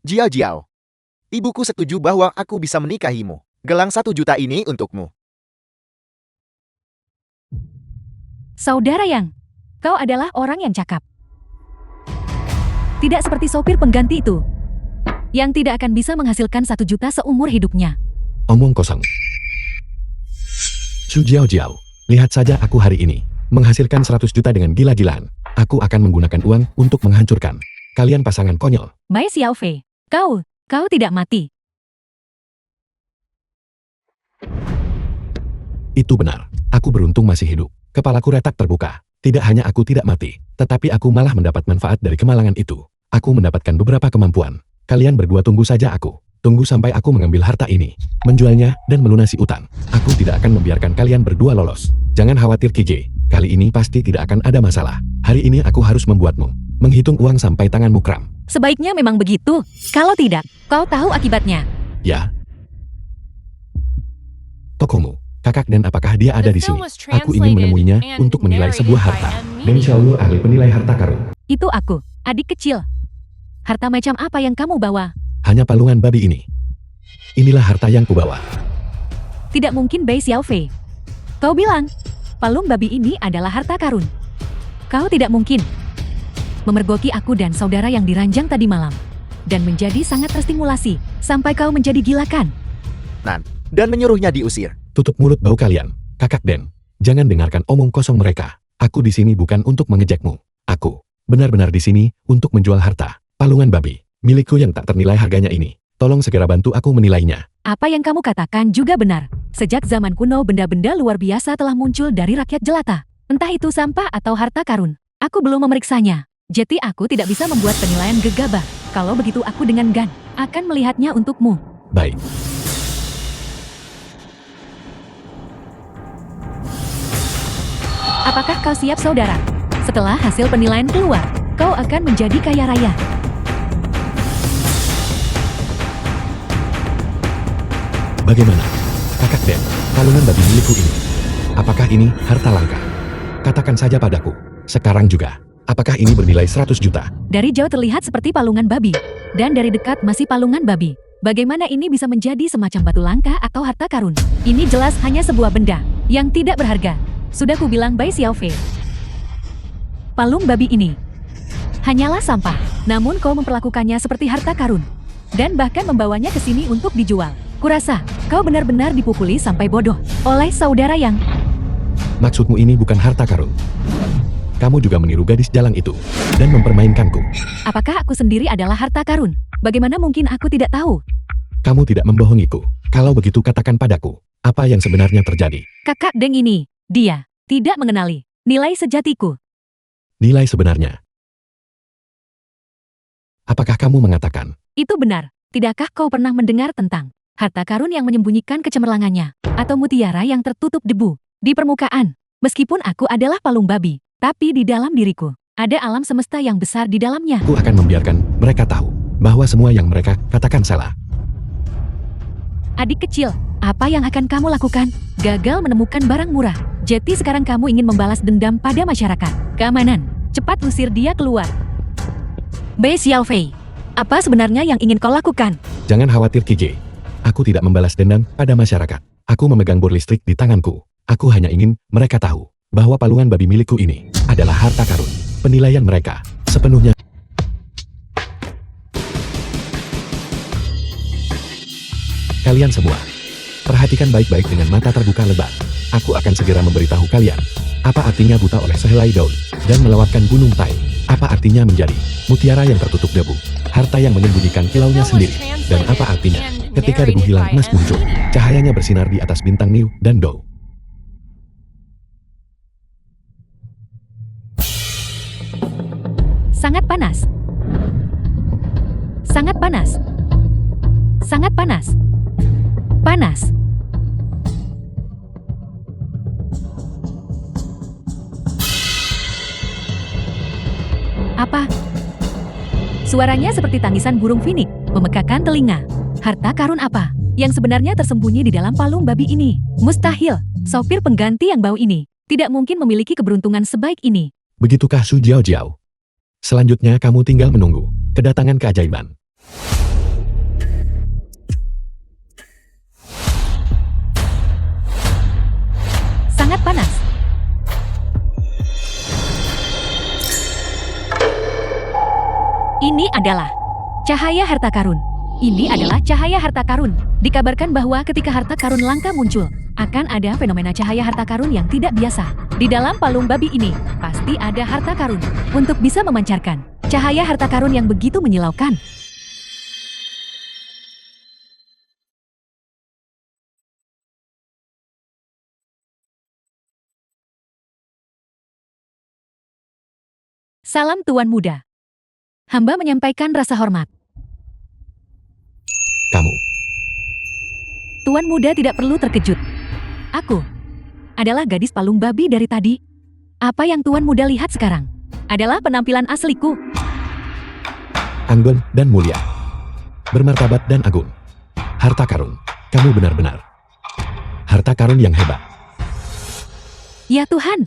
Jiao Jiao. Ibuku setuju bahwa aku bisa menikahimu. Gelang 1 juta ini untukmu. Saudara Yang, kau adalah orang yang cakap. Tidak seperti sopir pengganti itu, yang tidak akan bisa menghasilkan 1 juta seumur hidupnya. Omong kosong. Su Jiao Jiao, lihat saja aku hari ini. Menghasilkan 100 juta dengan gila-gilaan. Aku akan menggunakan uang untuk menghancurkan kalian pasangan konyol. Bai Xiaofei, kau tidak mati. Itu benar. Aku beruntung masih hidup. Kepalaku retak terbuka. Tidak hanya aku tidak mati, tetapi aku malah mendapat manfaat dari kemalangan itu. Aku mendapatkan beberapa kemampuan. Kalian berdua tunggu saja aku. Tunggu sampai aku mengambil harta ini, menjualnya, dan melunasi utang. Aku tidak akan membiarkan kalian berdua lolos. Jangan khawatir KJ. Kali ini pasti tidak akan ada masalah. Hari ini aku harus membuatmu menghitung uang sampai tanganmu kram. Sebaiknya memang begitu. Kalau tidak, kau tahu akibatnya. Ya. Tokomu. Kakak Dan apakah dia ada di sini? Aku ingin menemuinya untuk menilai sebuah harta. Dan Xiaolu ahli penilai harta karun. Itu aku, adik kecil. Harta macam apa yang kamu bawa? Hanya palungan babi ini. Inilah harta yang kubawa. Tidak mungkin Bai Xiaofei. Kau bilang, palung babi ini adalah harta karun. Kau tidak mungkin memergoki aku dan saudara yang diranjang tadi malam. Dan menjadi sangat terstimulasi, sampai kau menjadi gila kan? Dan menyuruhnya diusir. Tutup mulut bau kalian, Kakak Den. Jangan dengarkan omong kosong mereka. Aku di sini bukan untuk mengejekmu. Aku benar-benar di sini untuk menjual harta palungan babi milikku yang tak ternilai harganya ini. Tolong segera bantu aku menilainya. Apa yang kamu katakan juga benar. Sejak zaman kuno benda-benda luar biasa telah muncul dari rakyat jelata. Entah itu sampah atau harta karun. Aku belum memeriksanya. Jadi aku tidak bisa membuat penilaian gegabah. Kalau begitu aku dengan Gan akan melihatnya untukmu. Baik. Apakah kau siap, saudara? Setelah hasil penilaian keluar, kau akan menjadi kaya raya. Bagaimana? Kakak Den, palungan babi milikku ini. Apakah ini harta langka? Katakan saja padaku. Sekarang juga. Apakah ini bernilai 100 juta? Dari jauh terlihat seperti palungan babi. Dan dari dekat masih palungan babi. Bagaimana ini bisa menjadi semacam batu langka atau harta karun? Ini jelas hanya sebuah benda yang tidak berharga. Sudah kubilang Bai Xiaofei. Palung babi ini hanyalah sampah. Namun kau memperlakukannya seperti harta karun. Dan bahkan membawanya ke sini untuk dijual. Kurasa, kau benar-benar dipukuli sampai bodoh oleh saudara Yang. Maksudmu ini bukan harta karun. Kamu juga meniru gadis jalang itu dan mempermainkanku. Apakah aku sendiri adalah harta karun? Bagaimana mungkin aku tidak tahu? Kamu tidak membohongiku. Kalau begitu katakan padaku, apa yang sebenarnya terjadi? Kakak Deng ini, dia tidak mengenali nilai sejatiku. Nilai sebenarnya. Apakah kamu mengatakan? Itu benar. Tidakkah kau pernah mendengar tentang harta karun yang menyembunyikan kecemerlangannya, atau mutiara yang tertutup debu di permukaan? Meskipun aku adalah palung babi, tapi di dalam diriku ada alam semesta yang besar di dalamnya. Aku akan membiarkan mereka tahu bahwa semua yang mereka katakan salah. Adik kecil, apa yang akan kamu lakukan? Gagal menemukan barang murah. Jadi sekarang kamu ingin membalas dendam pada masyarakat. Keamanan, cepat usir dia keluar. Bai Xiaofei, apa sebenarnya yang ingin kau lakukan? Jangan khawatir KJ. Aku tidak membalas dendam pada masyarakat. Aku memegang bor listrik di tanganku. Aku hanya ingin mereka tahu bahwa palungan babi milikku ini adalah harta karun. Penilaian mereka sepenuhnya. Kalian semua, perhatikan baik-baik dengan mata terbuka lebar. Aku akan segera memberitahu kalian. Apa artinya buta oleh sehelai daun dan melewatkan gunung Tai? Apa artinya menjadi mutiara yang tertutup debu? Harta yang menyembunyikan kilaunya sendiri. Dan apa artinya ketika debu hilang emas muncul? Cahayanya bersinar di atas bintang Niu dan Dou. Sangat panas. Sangat panas. Sangat panas. Panas. Apa? Suaranya seperti tangisan burung finik, memekakan telinga. Harta karun apa yang sebenarnya tersembunyi di dalam palung babi ini? Mustahil, sopir pengganti yang bau ini tidak mungkin memiliki keberuntungan sebaik ini. Begitukah Su Jiao Jiao? Selanjutnya kamu tinggal menunggu kedatangan keajaiban. sangat panas. Ini adalah cahaya harta karun. Ini adalah cahaya harta karun. Dikabarkan bahwa ketika harta karun langka muncul, akan ada fenomena cahaya harta karun yang tidak biasa. Di dalam palung babi ini, pasti ada harta karun. Untuk bisa memancarkan cahaya harta karun yang begitu menyilaukan. Salam Tuan Muda. Hamba menyampaikan rasa hormat. Kamu. Tuan Muda tidak perlu terkejut. Aku adalah gadis palung babi dari tadi. Apa yang Tuan Muda lihat sekarang adalah penampilan asliku. Anggun dan mulia. Bermartabat dan agung. Harta karun. Kamu benar-benar harta karun yang hebat. Ya Tuhan,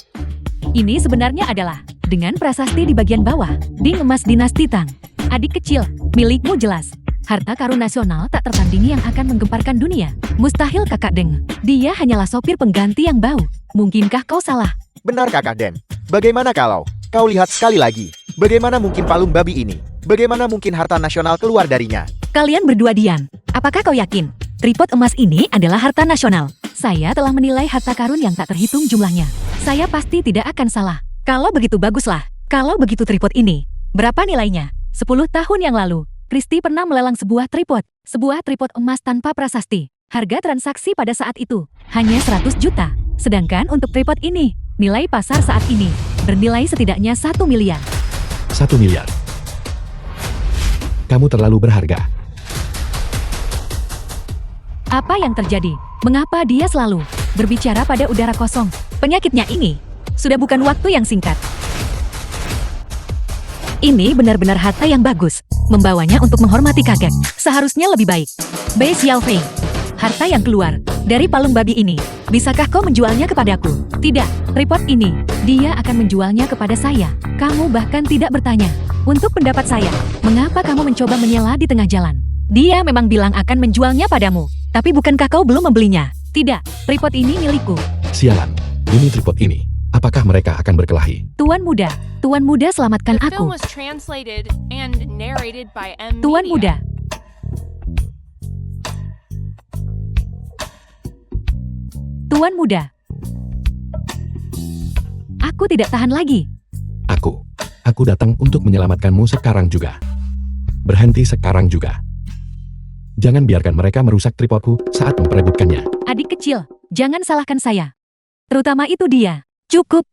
ini sebenarnya adalah dengan prasasti di bagian bawah, Ding Emas Dinasti Tang. Adik kecil, milikmu jelas. Harta karun nasional tak tertandingi yang akan menggemparkan dunia. Mustahil Kakak Deng. Dia hanyalah sopir pengganti yang bau. Mungkinkah kau salah? Benar Kakak Den. Bagaimana kalau kau lihat sekali lagi? Bagaimana mungkin palung babi ini? Bagaimana mungkin harta nasional keluar darinya? Kalian berdua diam. Apakah kau yakin tripod emas ini adalah harta nasional? Saya telah menilai harta karun yang tak terhitung jumlahnya. Saya pasti tidak akan salah. Kalau begitu baguslah. Kalau begitu tripod ini, berapa nilainya? 10 tahun yang lalu, Christy pernah melelang sebuah tripod emas tanpa prasasti. Harga transaksi pada saat itu hanya 100 juta. Sedangkan untuk tripod ini, nilai pasar saat ini bernilai setidaknya 1 miliar. 1 miliar. Kamu terlalu berharga. Apa yang terjadi? Mengapa dia selalu berbicara pada udara kosong? Penyakitnya ini sudah bukan waktu yang singkat. Ini benar-benar harta yang bagus. Membawanya untuk menghormati kakek seharusnya lebih baik. Bei Xiaofei, harta yang keluar dari palung babi ini, bisakah kau menjualnya kepadaku? Tidak, tripod ini, dia akan menjualnya kepada saya. Kamu bahkan tidak bertanya. Untuk pendapat saya, mengapa kamu mencoba menyela di tengah jalan? Dia memang bilang akan menjualnya padamu. Tapi bukankah kau belum membelinya? Tidak, tripod ini milikku. Sialan, demi tripod ini. Apakah mereka akan berkelahi? Tuan Muda selamatkan The aku. film was translated and narrated by M. Tuan Media. Muda. Tuan Muda. Aku tidak tahan lagi. Aku datang untuk menyelamatkanmu sekarang juga. Berhenti sekarang juga. Jangan biarkan mereka merusak tripodku saat memperebutkannya. Adik kecil, jangan salahkan saya. Terutama itu dia. Cukup.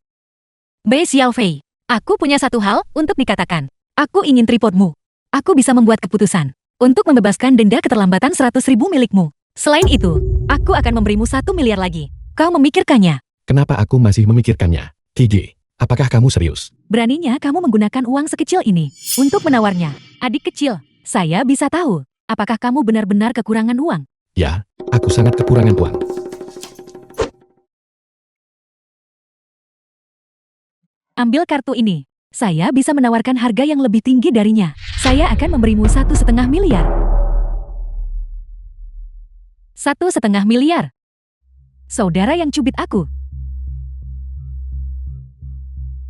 Bei Xiaofei, aku punya satu hal untuk dikatakan. Aku ingin tripodmu. Aku bisa membuat keputusan untuk membebaskan denda keterlambatan 100.000 milikmu. Selain itu, aku akan memberimu 1 miliar lagi. Kau memikirkannya? Kenapa aku masih memikirkannya? Kiji, apakah kamu serius? Beraninya kamu menggunakan uang sekecil ini untuk menawarnya. Adik kecil, saya bisa tahu. Apakah kamu benar-benar kekurangan uang? Ya, aku sangat kekurangan uang. Ambil kartu ini. Saya bisa menawarkan harga yang lebih tinggi darinya. Saya akan memberimu 1,5 miliar. 1,5 miliar. Saudara yang cubit aku.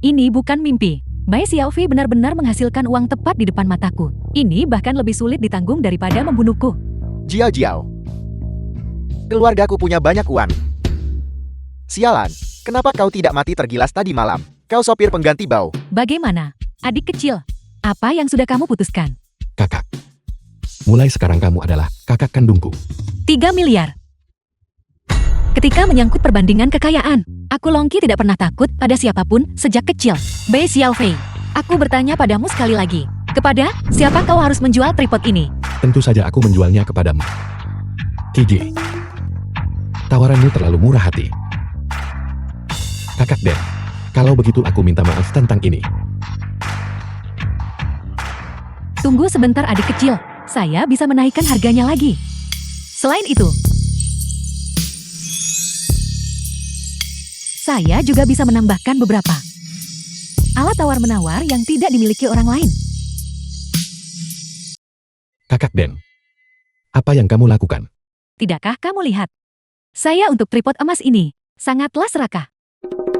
Ini bukan mimpi. Bei Xiaofei benar-benar menghasilkan uang tepat di depan mataku. Ini bahkan lebih sulit ditanggung daripada membunuhku. Jiao Jiao. Keluargaku punya banyak uang. Sialan, kenapa kau tidak mati tergilas tadi malam? Kau sopir pengganti bau. Bagaimana, adik kecil? Apa yang sudah kamu putuskan? Kakak. Mulai sekarang kamu adalah kakak kandungku. 3 miliar. Ketika menyangkut perbandingan kekayaan, aku Longki tidak pernah takut pada siapapun sejak kecil. Bei Xiaofei, aku bertanya padamu sekali lagi. Kepada siapa kau harus menjual tripod ini? Tentu saja aku menjualnya kepadamu. Kiji. Tawaranmu terlalu murah hati. Kakak Den, kalau begitu aku minta maaf tentang ini. Tunggu sebentar adik kecil, saya bisa menaikkan harganya lagi. Selain itu, saya juga bisa menambahkan beberapa alat tawar-menawar yang tidak dimiliki orang lain. Kakak Den, apa yang kamu lakukan? Tidakkah kamu lihat? Saya untuk tripod emas ini Sangatlah serakah.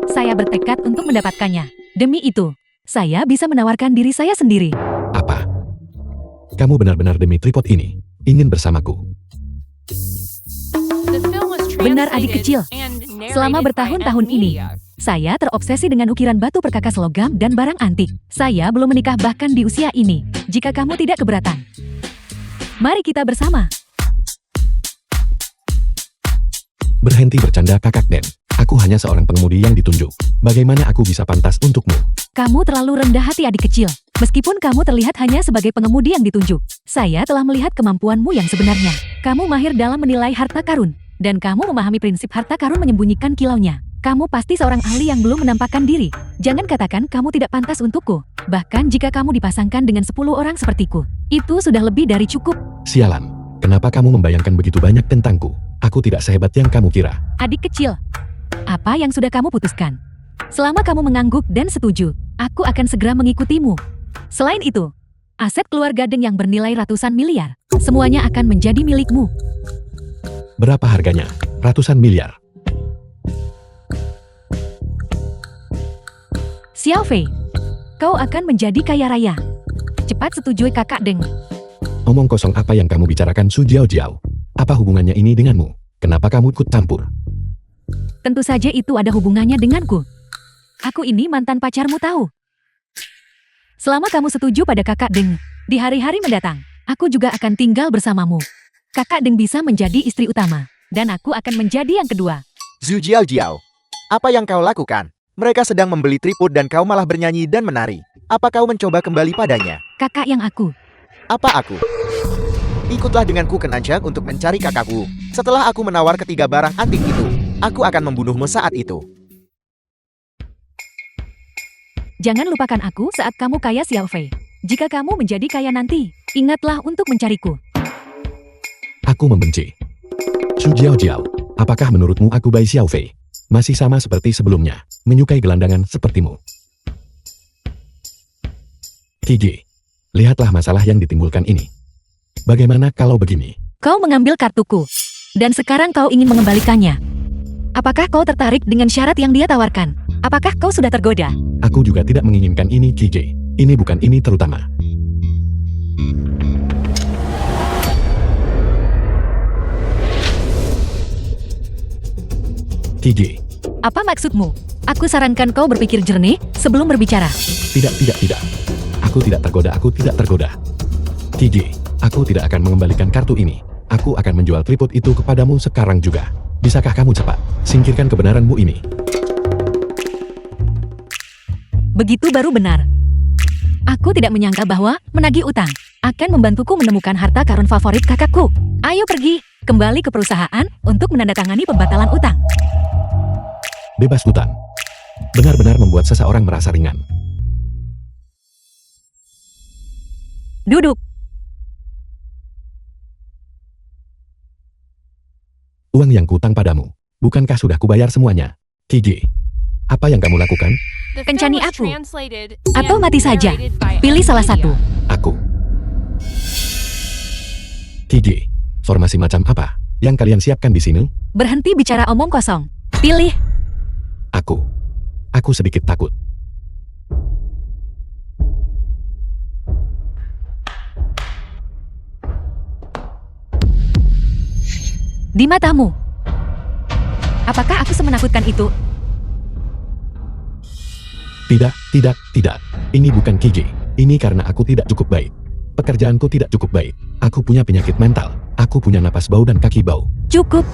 Saya bertekad untuk mendapatkannya. Demi itu, saya bisa menawarkan diri saya sendiri. Apa? Kamu benar-benar demi tripod ini ingin bersamaku? The film was Benar, adik kecil. translated and narrated Selama by bertahun-tahun M. ini, Media. saya terobsesi dengan ukiran batu perkakas logam dan barang antik. Saya belum menikah bahkan di usia ini. Jika kamu tidak keberatan, mari kita bersama. Berhenti bercanda kakak Den. Aku hanya seorang pengemudi yang ditunjuk. Bagaimana aku bisa pantas untukmu? Kamu terlalu rendah hati, adik kecil. Meskipun kamu terlihat hanya sebagai pengemudi yang ditunjuk, saya telah melihat kemampuanmu yang sebenarnya. Kamu mahir dalam menilai harta karun, dan kamu memahami prinsip harta karun menyembunyikan kilaunya. Kamu pasti seorang ahli yang belum menampakkan diri. Jangan katakan kamu tidak pantas untukku. Bahkan jika kamu dipasangkan dengan 10 orang sepertiku, itu sudah lebih dari cukup. Sialan, kenapa kamu membayangkan begitu banyak tentangku? Aku tidak sehebat yang kamu kira. Adik kecil, apa yang sudah kamu putuskan? Selama kamu mengangguk dan setuju, aku akan segera mengikutimu. Selain itu, aset keluarga Deng yang bernilai ratusan miliar, semuanya akan menjadi milikmu. Berapa harganya? Ratusan miliar. Xiao Fei, kau akan menjadi kaya raya. Cepat setujui kakak Deng. Omong kosong apa yang kamu bicarakan, Su Jiao Jiao? Apa hubungannya ini denganmu? Kenapa kamu ikut campur? Tentu saja itu ada hubungannya denganku. Aku ini mantan pacarmu tahu. Selama kamu setuju pada kakak Deng, di hari-hari mendatang, aku juga akan tinggal bersamamu. Kakak Deng bisa menjadi istri utama, dan aku akan menjadi yang kedua. Zhu Jiao Jiao, apa yang kau lakukan? Mereka sedang membeli tripod dan kau malah bernyanyi dan menari. Apa kau mencoba kembali padanya? Kakak yang aku. Apa aku? Ikutlah denganku ke Nanjang untuk mencari kakakku. Setelah aku menawar ketiga barang antik itu, aku akan membunuhmu saat itu. Jangan lupakan aku saat kamu kaya, Xiao Fei. Jika kamu menjadi kaya nanti, ingatlah untuk mencariku. Aku membenci. Su Jiao Jiao, apakah menurutmu aku Bai Xiao Fei? Masih sama seperti sebelumnya, menyukai gelandangan sepertimu. Kiji, lihatlah masalah yang ditimbulkan ini. Bagaimana kalau begini? Kau mengambil kartuku, dan sekarang kau ingin mengembalikannya. Apakah kau tertarik dengan syarat yang dia tawarkan? Apakah kau sudah tergoda? Aku juga tidak menginginkan ini, KJ. Ini bukan ini terutama. KJ, Apa maksudmu? Aku sarankan kau berpikir jernih sebelum berbicara. tidak. Aku tidak tergoda. KJ, aku tidak akan mengembalikan kartu ini. Aku akan menjual tripod itu kepadamu sekarang juga. Bisakah kamu cepat singkirkan kebenaranmu ini? Begitu baru benar. Aku tidak menyangka bahwa menagih utang akan membantuku menemukan harta karun favorit kakakku. Ayo pergi, kembali ke perusahaan untuk menandatangani pembatalan utang. Bebas utang. Benar-benar membuat seseorang merasa ringan. Duduk. Uang yang kutang padamu, bukankah sudah kubayar semuanya? KJ, apa yang kamu lakukan? The Kencani film was aku. translated Atau and mati saja. narrated by Pilih M. salah Media. satu. Aku. KJ, formasi macam apa yang kalian siapkan di sini? Berhenti bicara omong kosong. Pilih. Aku sedikit takut. Di matamu. Apakah aku semenakutkan itu? Tidak. Ini bukan KJ. Ini karena aku tidak cukup baik. Pekerjaanku tidak cukup baik. Aku punya penyakit mental. Aku punya napas bau dan kaki bau. Cukup.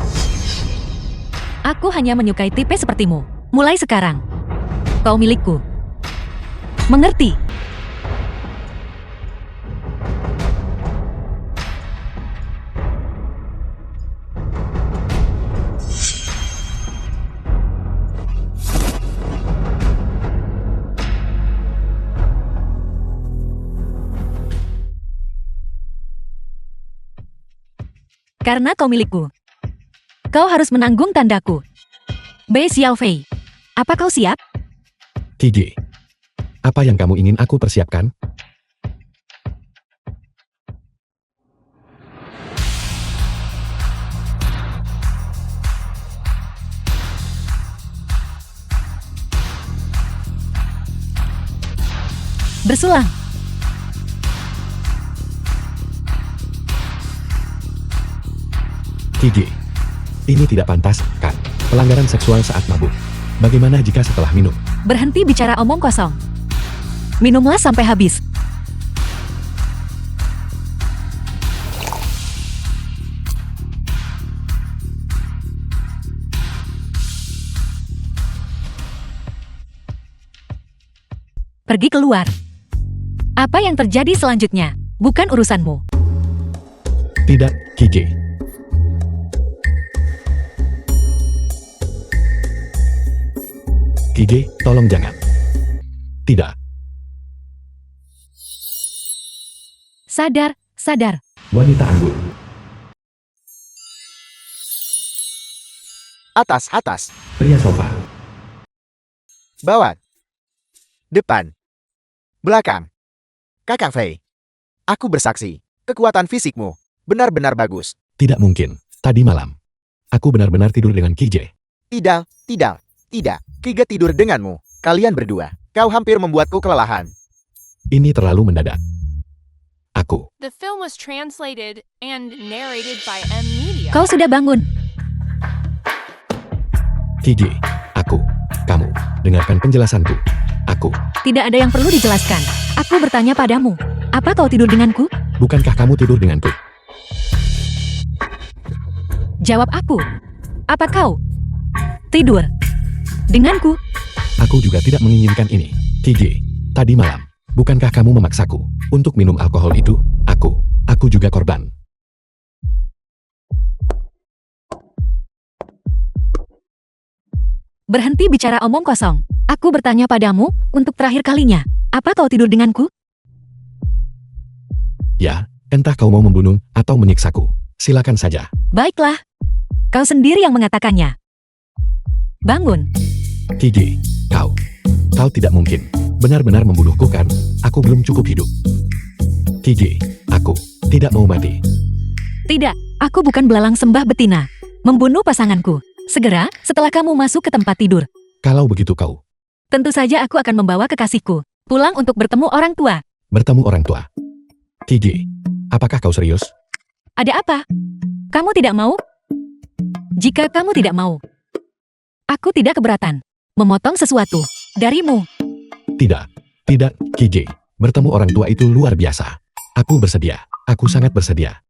Aku hanya menyukai tipe sepertimu. Mulai sekarang, kau milikku. Mengerti? Karena kau milikku, kau harus menanggung tandaku. Bei Xiao Fei, apa kau siap? KJ, apa yang kamu ingin aku persiapkan? Bersulang. Kige. Ini tidak pantas, kan? Pelanggaran seksual saat mabuk. Bagaimana jika setelah minum? Berhenti bicara omong kosong. Minumlah sampai habis. Pergi keluar. Apa yang terjadi selanjutnya? Bukan urusanmu. Tidak, Kige. Kige, tolong jangan. Tidak. Sadar, sadar. Wanita anggun. Atas, atas. Pria sofa. Bawah. Depan. Belakang. Kakang Fei. Aku bersaksi. Kekuatan fisikmu benar-benar bagus. Tidak mungkin. Tadi malam. Aku benar-benar tidur dengan Kige. Tidak, tidak, tidak. Kiga tidur denganmu. Kalian berdua. Kau hampir membuatku kelelahan. Ini terlalu mendadak. Aku. The film was translated and narrated by M Media. Kau sudah bangun. Kige. Aku. Kamu. Dengarkan penjelasanku. Aku. Tidak ada yang perlu dijelaskan. Aku bertanya padamu. Apa kau tidur denganku? Bukankah kamu tidur denganku? Jawab aku. Apa kau tidur denganku? Aku juga tidak menginginkan ini. Kige. Tadi malam. Bukankah kamu memaksaku untuk minum alkohol itu? Aku juga korban. Berhenti bicara omong kosong. Aku bertanya padamu untuk terakhir kalinya. Apa kau tidur denganku? Ya, entah kau mau membunuh atau menyiksaku. Silakan saja. Baiklah. Kau sendiri yang mengatakannya. Bangun. Kige, kau tidak mungkin benar-benar membunuhku kan? Aku belum cukup hidup. Kige, aku tidak mau mati. Tidak, aku bukan belalang sembah betina. Membunuh pasanganku. Segera setelah kamu masuk ke tempat tidur. Kalau begitu kau Tentu saja aku akan membawa kekasihku pulang untuk bertemu orang tua. bertemu orang tua. Kige, apakah kau serius? Ada apa? Kamu tidak mau? Jika kamu tidak mau, aku tidak keberatan memotong sesuatu darimu. Tidak, Kige. Bertemu orang tua itu luar biasa. Aku bersedia. Aku sangat bersedia.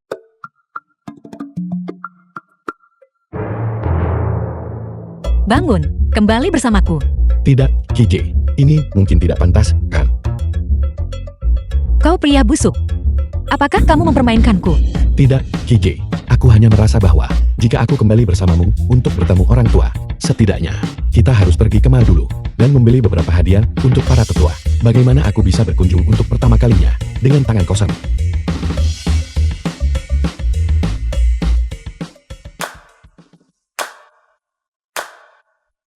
Bangun, kembali bersamaku. Tidak, Kige. Ini mungkin tidak pantas, kan? Kau pria busuk. Apakah kamu mempermainkanku? Tidak, Kige. Aku hanya merasa bahwa jika aku kembali bersamamu untuk bertemu orang tua, setidaknya kita harus pergi ke mall dulu dan membeli beberapa hadiah untuk para tetua. Bagaimana aku bisa berkunjung untuk pertama kalinya dengan tangan kosong?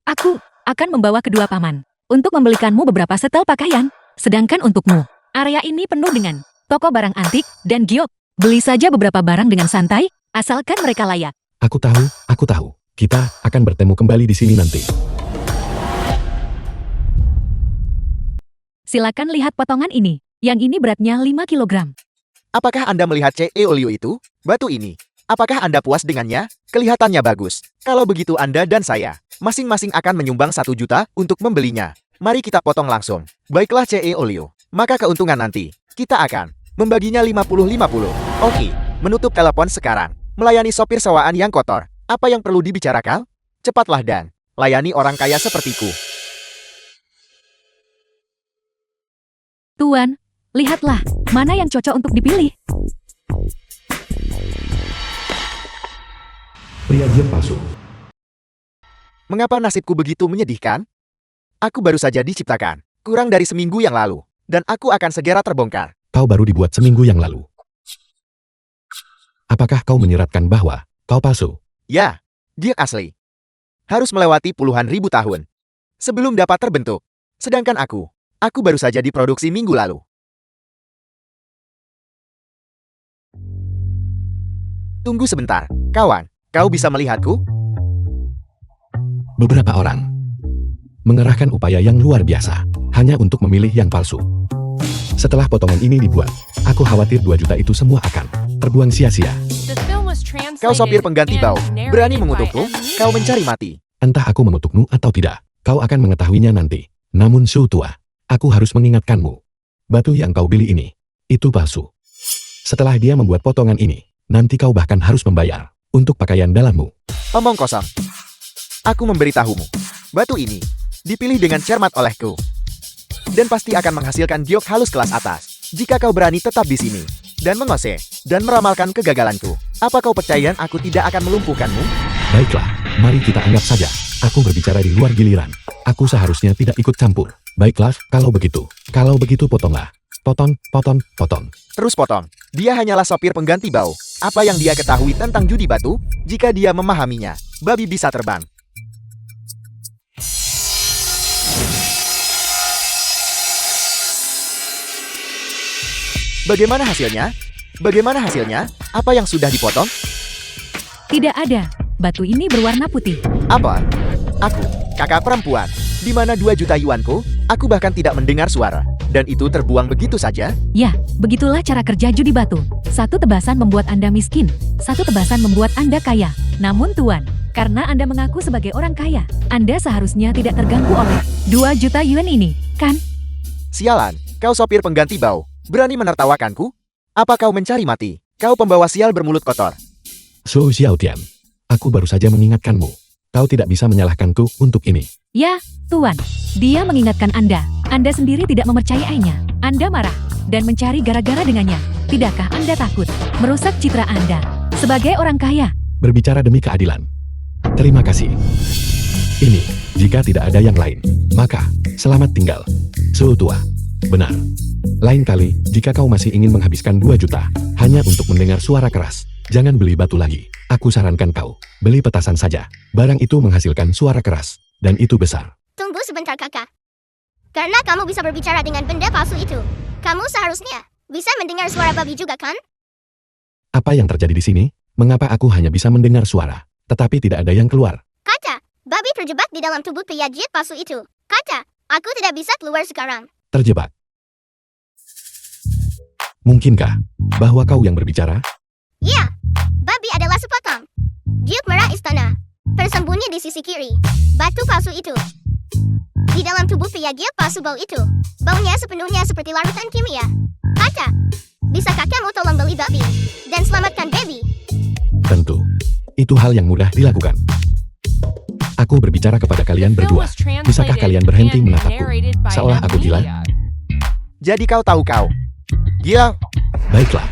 Aku akan membawa kedua paman untuk membelikanmu beberapa setel pakaian. Sedangkan untukmu, area ini penuh dengan toko barang antik dan giok. Beli saja beberapa barang dengan santai, asalkan mereka layak. Aku tahu. Kita akan bertemu kembali di sini nanti. Silakan lihat potongan ini. Yang ini beratnya 5 kilogram. Apakah Anda melihat C.E. Olio itu? Batu ini. Apakah Anda puas dengannya? Kelihatannya bagus. Kalau begitu Anda dan saya, masing-masing akan menyumbang 1 juta untuk membelinya. Mari kita potong langsung. Baiklah C.E. Olio. Maka keuntungan nanti, kita akan membaginya 50-50. Oke, menutup telepon sekarang. Melayani sopir sewaan yang kotor. Apa yang perlu dibicarakan? Cepatlah dan layani orang kaya sepertiku. Tuan, lihatlah, mana yang cocok untuk dipilih. Pria jin palsu. Mengapa nasibku begitu menyedihkan? Aku baru saja diciptakan, kurang dari seminggu yang lalu, dan aku akan segera terbongkar. Kau baru dibuat seminggu yang lalu. Apakah kau menyiratkan bahwa kau palsu? Ya, dia asli. Harus melewati puluhan ribu tahun sebelum dapat terbentuk. Sedangkan aku baru saja diproduksi minggu lalu. Tunggu sebentar, kawan. Kau bisa melihatku? Beberapa orang mengerahkan upaya yang luar biasa hanya untuk memilih yang palsu. Setelah potongan ini dibuat, aku khawatir 2 juta itu semua akan terbuang sia-sia. The film was Kau sopir translated pengganti and bau, berani narrated by mengutukku? N. Kau mencari mati. Entah aku mengutukmu atau tidak, kau akan mengetahuinya nanti. Namun Su tua, aku harus mengingatkanmu. Batu yang kau beli ini, itu palsu. Setelah dia membuat potongan ini, nanti kau bahkan harus membayar untuk pakaian dalammu. Omong kosong. Aku memberitahumu. Batu ini dipilih dengan cermat olehku. Dan pasti akan menghasilkan giok halus kelas atas. Jika kau berani tetap di sini dan mengose dan meramalkan kegagalanku, apa kau percaya aku tidak akan melumpuhkanmu? Baiklah, mari kita anggap saja, aku berbicara di luar giliran. Aku seharusnya tidak ikut campur. Baiklah, kalau begitu potonglah. Potong. Terus potong. Dia hanyalah sopir pengganti bau. Apa yang dia ketahui tentang judi batu? Jika dia memahaminya, babi bisa terbang. Bagaimana hasilnya? Apa yang sudah dipotong? Tidak ada. Batu ini berwarna putih. Apa? Aku, kakak perempuan. Di mana 2 juta yuanku? Aku bahkan tidak mendengar suara. Dan itu terbuang begitu saja? Ya, begitulah cara kerja judi batu. Satu tebasan membuat Anda miskin, satu tebasan membuat Anda kaya. Namun Tuan, karena Anda mengaku sebagai orang kaya, Anda seharusnya tidak terganggu oleh 2 juta yuan ini, kan? Sialan, kau sopir pengganti bau. Berani menertawakanku? Apa kau mencari mati? Kau pembawa sial bermulut kotor. Su Xiaotian, aku baru saja mengingatkanmu. Kau tidak bisa menyalahkanku untuk ini. Ya, Tuan. Dia mengingatkan Anda. Anda sendiri tidak mempercayainya. Anda marah dan mencari gara-gara dengannya. Tidakkah Anda takut merusak citra Anda sebagai orang kaya? Berbicara demi keadilan. Terima kasih. Ini, jika tidak ada yang lain, maka selamat tinggal. Su tua. Benar. Lain kali, jika kau masih ingin menghabiskan 2 juta hanya untuk mendengar suara keras, jangan beli batu lagi. Aku sarankan kau, beli petasan saja. Barang itu menghasilkan suara keras, dan itu besar. Tunggu sebentar kakak. Karena kamu bisa berbicara dengan benda palsu itu, kamu seharusnya bisa mendengar suara babi juga kan? Apa yang terjadi di sini? Mengapa aku hanya bisa mendengar suara, tetapi tidak ada yang keluar? Kata, babi terjebak di dalam tubuh pria jit palsu itu. Kata, aku tidak bisa keluar sekarang. Terjebak. Mungkinkah bahwa kau yang berbicara? Ya, babi adalah sepotong. Jiuk merah istana. Tersembunyi di sisi kiri. Batu palsu itu. Di dalam tubuh pria giok palsu bau itu. Baunya sepenuhnya seperti larutan kimia. Kata, bisa kakakmu tolong beli babi dan selamatkan baby? Tentu. Itu hal yang mudah dilakukan. Aku berbicara kepada kalian The film berdua. was translated Bisakah kalian berhenti and menatapku? narrated by Seolah aku gila? Media. Jadi kau tahu kau. Gila. Baiklah.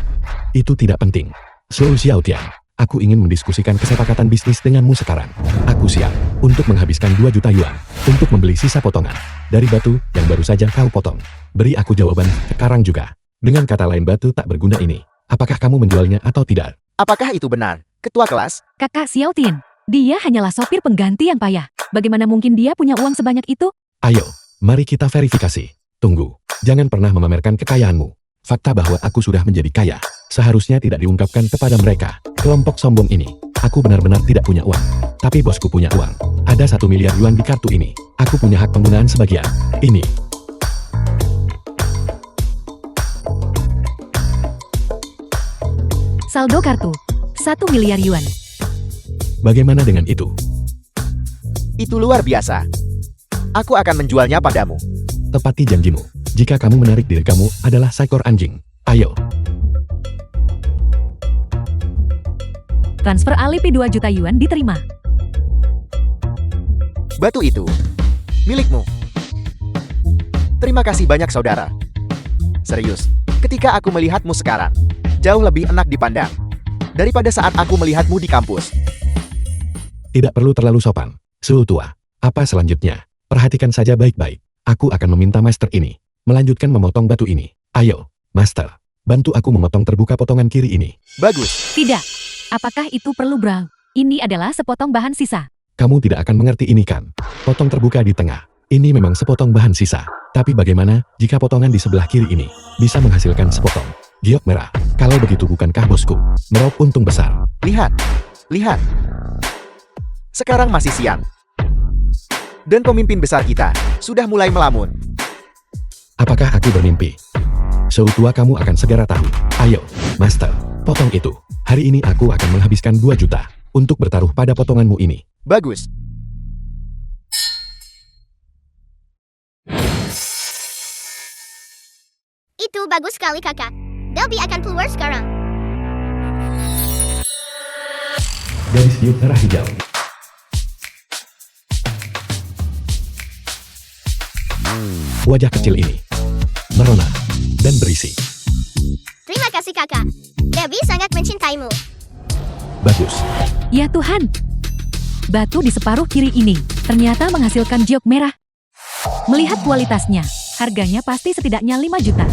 Itu tidak penting. Su Xiaotian, aku ingin mendiskusikan kesepakatan bisnis denganmu sekarang. Aku siap untuk menghabiskan 2 juta yuan untuk membeli sisa potongan dari batu yang baru saja kau potong. Beri aku jawaban sekarang juga. Dengan kata lain, batu tak berguna ini. Apakah kamu menjualnya atau tidak? Apakah itu benar? Ketua kelas? Kakak Xiaotin, dia hanyalah sopir pengganti yang payah. Bagaimana mungkin dia punya uang sebanyak itu? Ayo, mari kita verifikasi. Tunggu, jangan pernah memamerkan kekayaanmu. Fakta bahwa aku sudah menjadi kaya seharusnya tidak diungkapkan kepada mereka. Kelompok sombong ini, aku benar-benar tidak punya uang. Tapi bosku punya uang. Ada 1 miliar yuan di kartu ini. Aku punya hak penggunaan sebagian. Ini. Saldo kartu, 1 miliar yuan. Bagaimana dengan itu? Itu luar biasa. Aku akan menjualnya padamu. Tepati janjimu. Jika kamu menarik diri kamu adalah seekor anjing. Ayo. Transfer Alipay 2 juta yuan diterima. Batu itu milikmu. Terima kasih banyak saudara. Serius, ketika aku melihatmu sekarang, jauh lebih enak dipandang daripada saat aku melihatmu di kampus. Tidak perlu terlalu sopan. Su tua. Apa selanjutnya? Perhatikan saja baik-baik. Aku akan meminta master ini melanjutkan memotong batu ini. Ayo, master. Bantu aku memotong terbuka potongan kiri ini. Bagus. Tidak. Apakah itu perlu, Bro? Ini adalah sepotong bahan sisa. Kamu tidak akan mengerti ini kan? Potong terbuka di tengah. Ini memang sepotong bahan sisa. Tapi bagaimana jika potongan di sebelah kiri ini bisa menghasilkan sepotong giok merah? Kalau begitu bukankah bosku meraup untung besar? Lihat. Lihat. Sekarang masih siang. Dan pemimpin besar kita sudah mulai melamun. Apakah aku bermimpi? Seutua kamu akan segera tahu. Ayo, Master, potong itu. Hari ini aku akan menghabiskan 2 juta untuk bertaruh pada potonganmu ini. Bagus. Itu bagus sekali kakak. Delby akan keluar sekarang. Garis giok merah hijau. Wajah kecil ini merona dan berisi. Terima kasih kakak. Delby sangat mencintaimu. Bagus. Ya Tuhan. Batu di separuh kiri ini ternyata menghasilkan giok merah. Melihat kualitasnya, harganya pasti setidaknya 5 juta.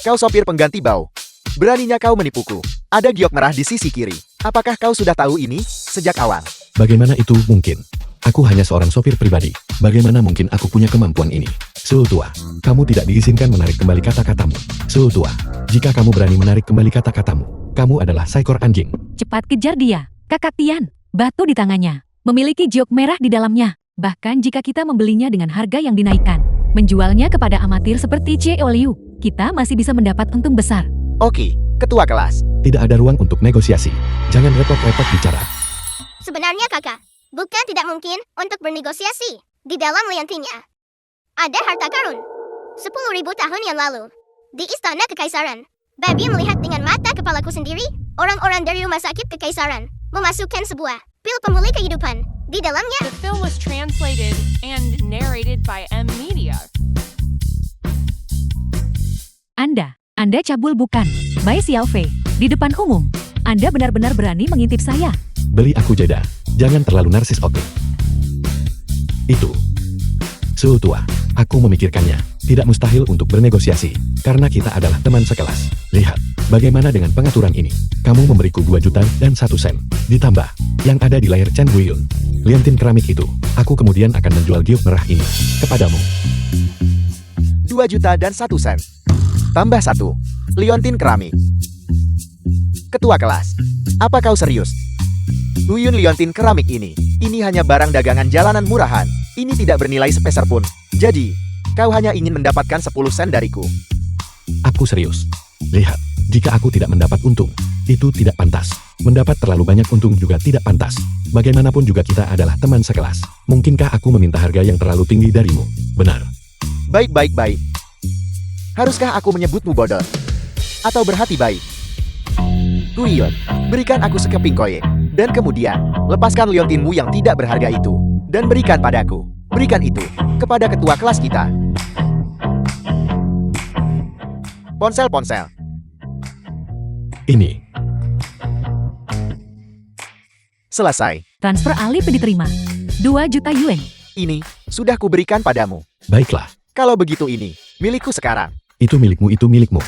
Kau sopir pengganti bau. Beraninya kau menipuku. Ada giok merah di sisi kiri. Apakah kau sudah tahu ini sejak awal? Bagaimana itu mungkin? Aku hanya seorang sopir pribadi. Bagaimana mungkin aku punya kemampuan ini? Seutua, kamu tidak diizinkan menarik kembali kata-katamu. Seutua, jika kamu berani menarik kembali kata-katamu, kamu adalah seekor anjing. Cepat kejar dia, Kakak Tian. Batu di tangannya, memiliki giok merah di dalamnya. Bahkan jika kita membelinya dengan harga yang dinaikkan, menjualnya kepada amatir seperti CEO Liu, kita masih bisa mendapat untung besar. Oke, ketua kelas. Tidak ada ruang untuk negosiasi. Jangan repot-repot bicara. Sebenarnya kakak, bukan tidak mungkin untuk bernegosiasi. Di dalam liantinya ada harta karun 10.000 tahun yang lalu di istana kekaisaran. Babi melihat dengan mata kepalaku sendiri, orang-orang dari rumah sakit kekaisaran memasukkan sebuah pil pemulih kehidupan di dalamnya. The film was translated and narrated by M Media. Anda cabul bukan? Bai Xiaofei, di depan umum. Anda benar-benar berani mengintip saya. Beri aku jeda. Jangan terlalu narsis, oke? Itu. Seutua, aku memikirkannya. Tidak mustahil untuk bernegosiasi, karena kita adalah teman sekelas. Lihat, bagaimana dengan pengaturan ini? Kamu memberiku 2 juta dan 1 sen. Ditambah, yang ada di layar Chen Guiyun. Liantin keramik itu, aku kemudian akan menjual giok merah ini kepadamu. 2 juta dan 1 sen. Tambah 1. Liontin keramik. Ketua kelas. Apa kau serius? Guiyun liontin keramik ini hanya barang dagangan jalanan murahan. Ini tidak bernilai sepeser pun. Jadi, kau hanya ingin mendapatkan 10 sen dariku. Aku serius. Lihat, jika aku tidak mendapat untung, itu tidak pantas. Mendapat terlalu banyak untung juga tidak pantas. Bagaimanapun juga kita adalah teman sekelas. Mungkinkah aku meminta harga yang terlalu tinggi darimu? Benar. Baik. Haruskah aku menyebutmu bodoh? Atau berhati baik? Guiyun, berikan aku sekeping koin. Dan kemudian, lepaskan liontinmu yang tidak berharga itu. Dan berikan padaku. Berikan itu kepada ketua kelas kita. Ponsel. Ini. Selesai. Transfer Alip diterima. 2 juta yuan. Ini sudah kuberikan padamu. Baiklah, Kalau begitu ini milikku sekarang. itu milikmu.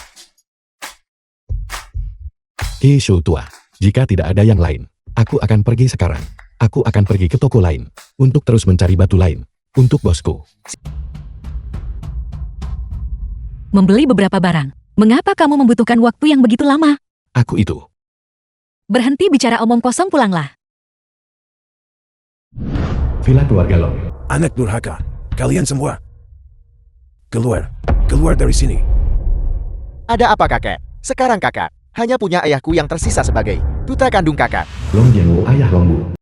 Seutua, jika tidak ada yang lain, aku akan pergi sekarang. Aku akan pergi ke toko lain, untuk terus mencari batu lain, untuk bosku. Membeli beberapa barang. Mengapa kamu membutuhkan waktu yang begitu lama? Aku itu. Berhenti bicara omong kosong, pulanglah. Villa keluarga Long. Anak durhaka, kalian semua. Keluar dari sini. Ada apa kakek? Sekarang kakak hanya punya ayahku yang tersisa sebagai putra kandung kakak. Long Jianwu ayah Longbu.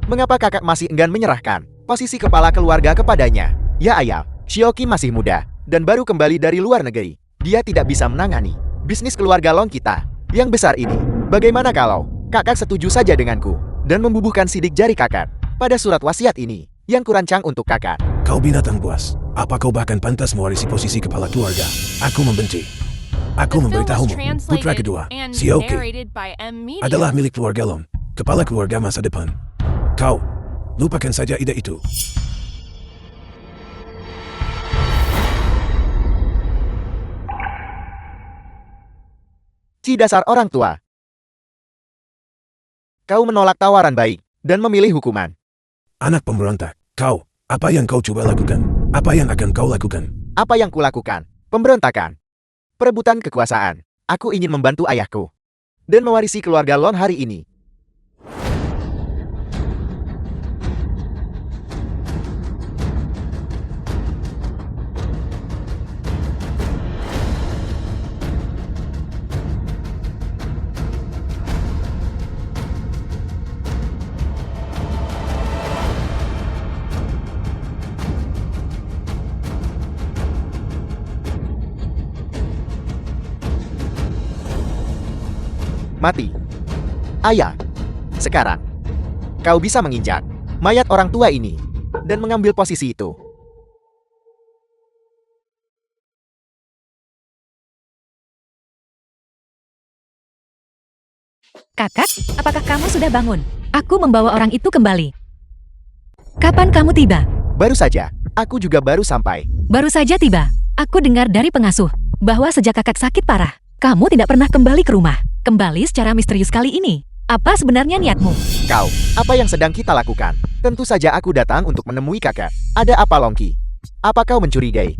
Mengapa kakak masih enggan menyerahkan posisi kepala keluarga kepadanya? Ya ayah, Xiaoqi masih muda dan baru kembali dari luar negeri. Dia tidak bisa menangani bisnis keluarga Long kita yang besar ini. Bagaimana kalau kakak setuju saja denganku dan membubuhkan sidik jari kakak pada surat wasiat ini yang kurancang untuk kakak? Kau binatang buas. Apa kau bahkan pantas mewarisi posisi kepala keluarga? Aku membenci. Aku The film was memberitahumu, putra translated kedua, and Xiaoqi, narrated by M Media. adalah milik keluarga Long, kepala keluarga masa depan. Kau, lupakan saja ide itu. Ci dasar orang tua. Kau menolak tawaran baik dan memilih hukuman. Anak pemberontak, kau, apa yang kau coba lakukan? Apa yang akan kau lakukan? Apa yang kulakukan? Pemberontakan. Perebutan kekuasaan. Aku ingin membantu ayahku dan mewarisi keluarga Lon hari ini. Mati. Ayah. Sekarang, kau bisa menginjak mayat orang tua ini dan mengambil posisi itu. Kakak, apakah kamu sudah bangun? Aku membawa orang itu kembali. Kapan kamu tiba? Baru saja, aku juga baru sampai. Baru saja tiba. Aku dengar dari pengasuh bahwa sejak kakak sakit parah, kamu tidak pernah kembali ke rumah. Kembali secara misterius kali ini. Apa sebenarnya niatmu? Kau, apa yang sedang kita lakukan? Tentu saja aku datang untuk menemui kakak. Ada apa, Longki? Apa kau mencurigai?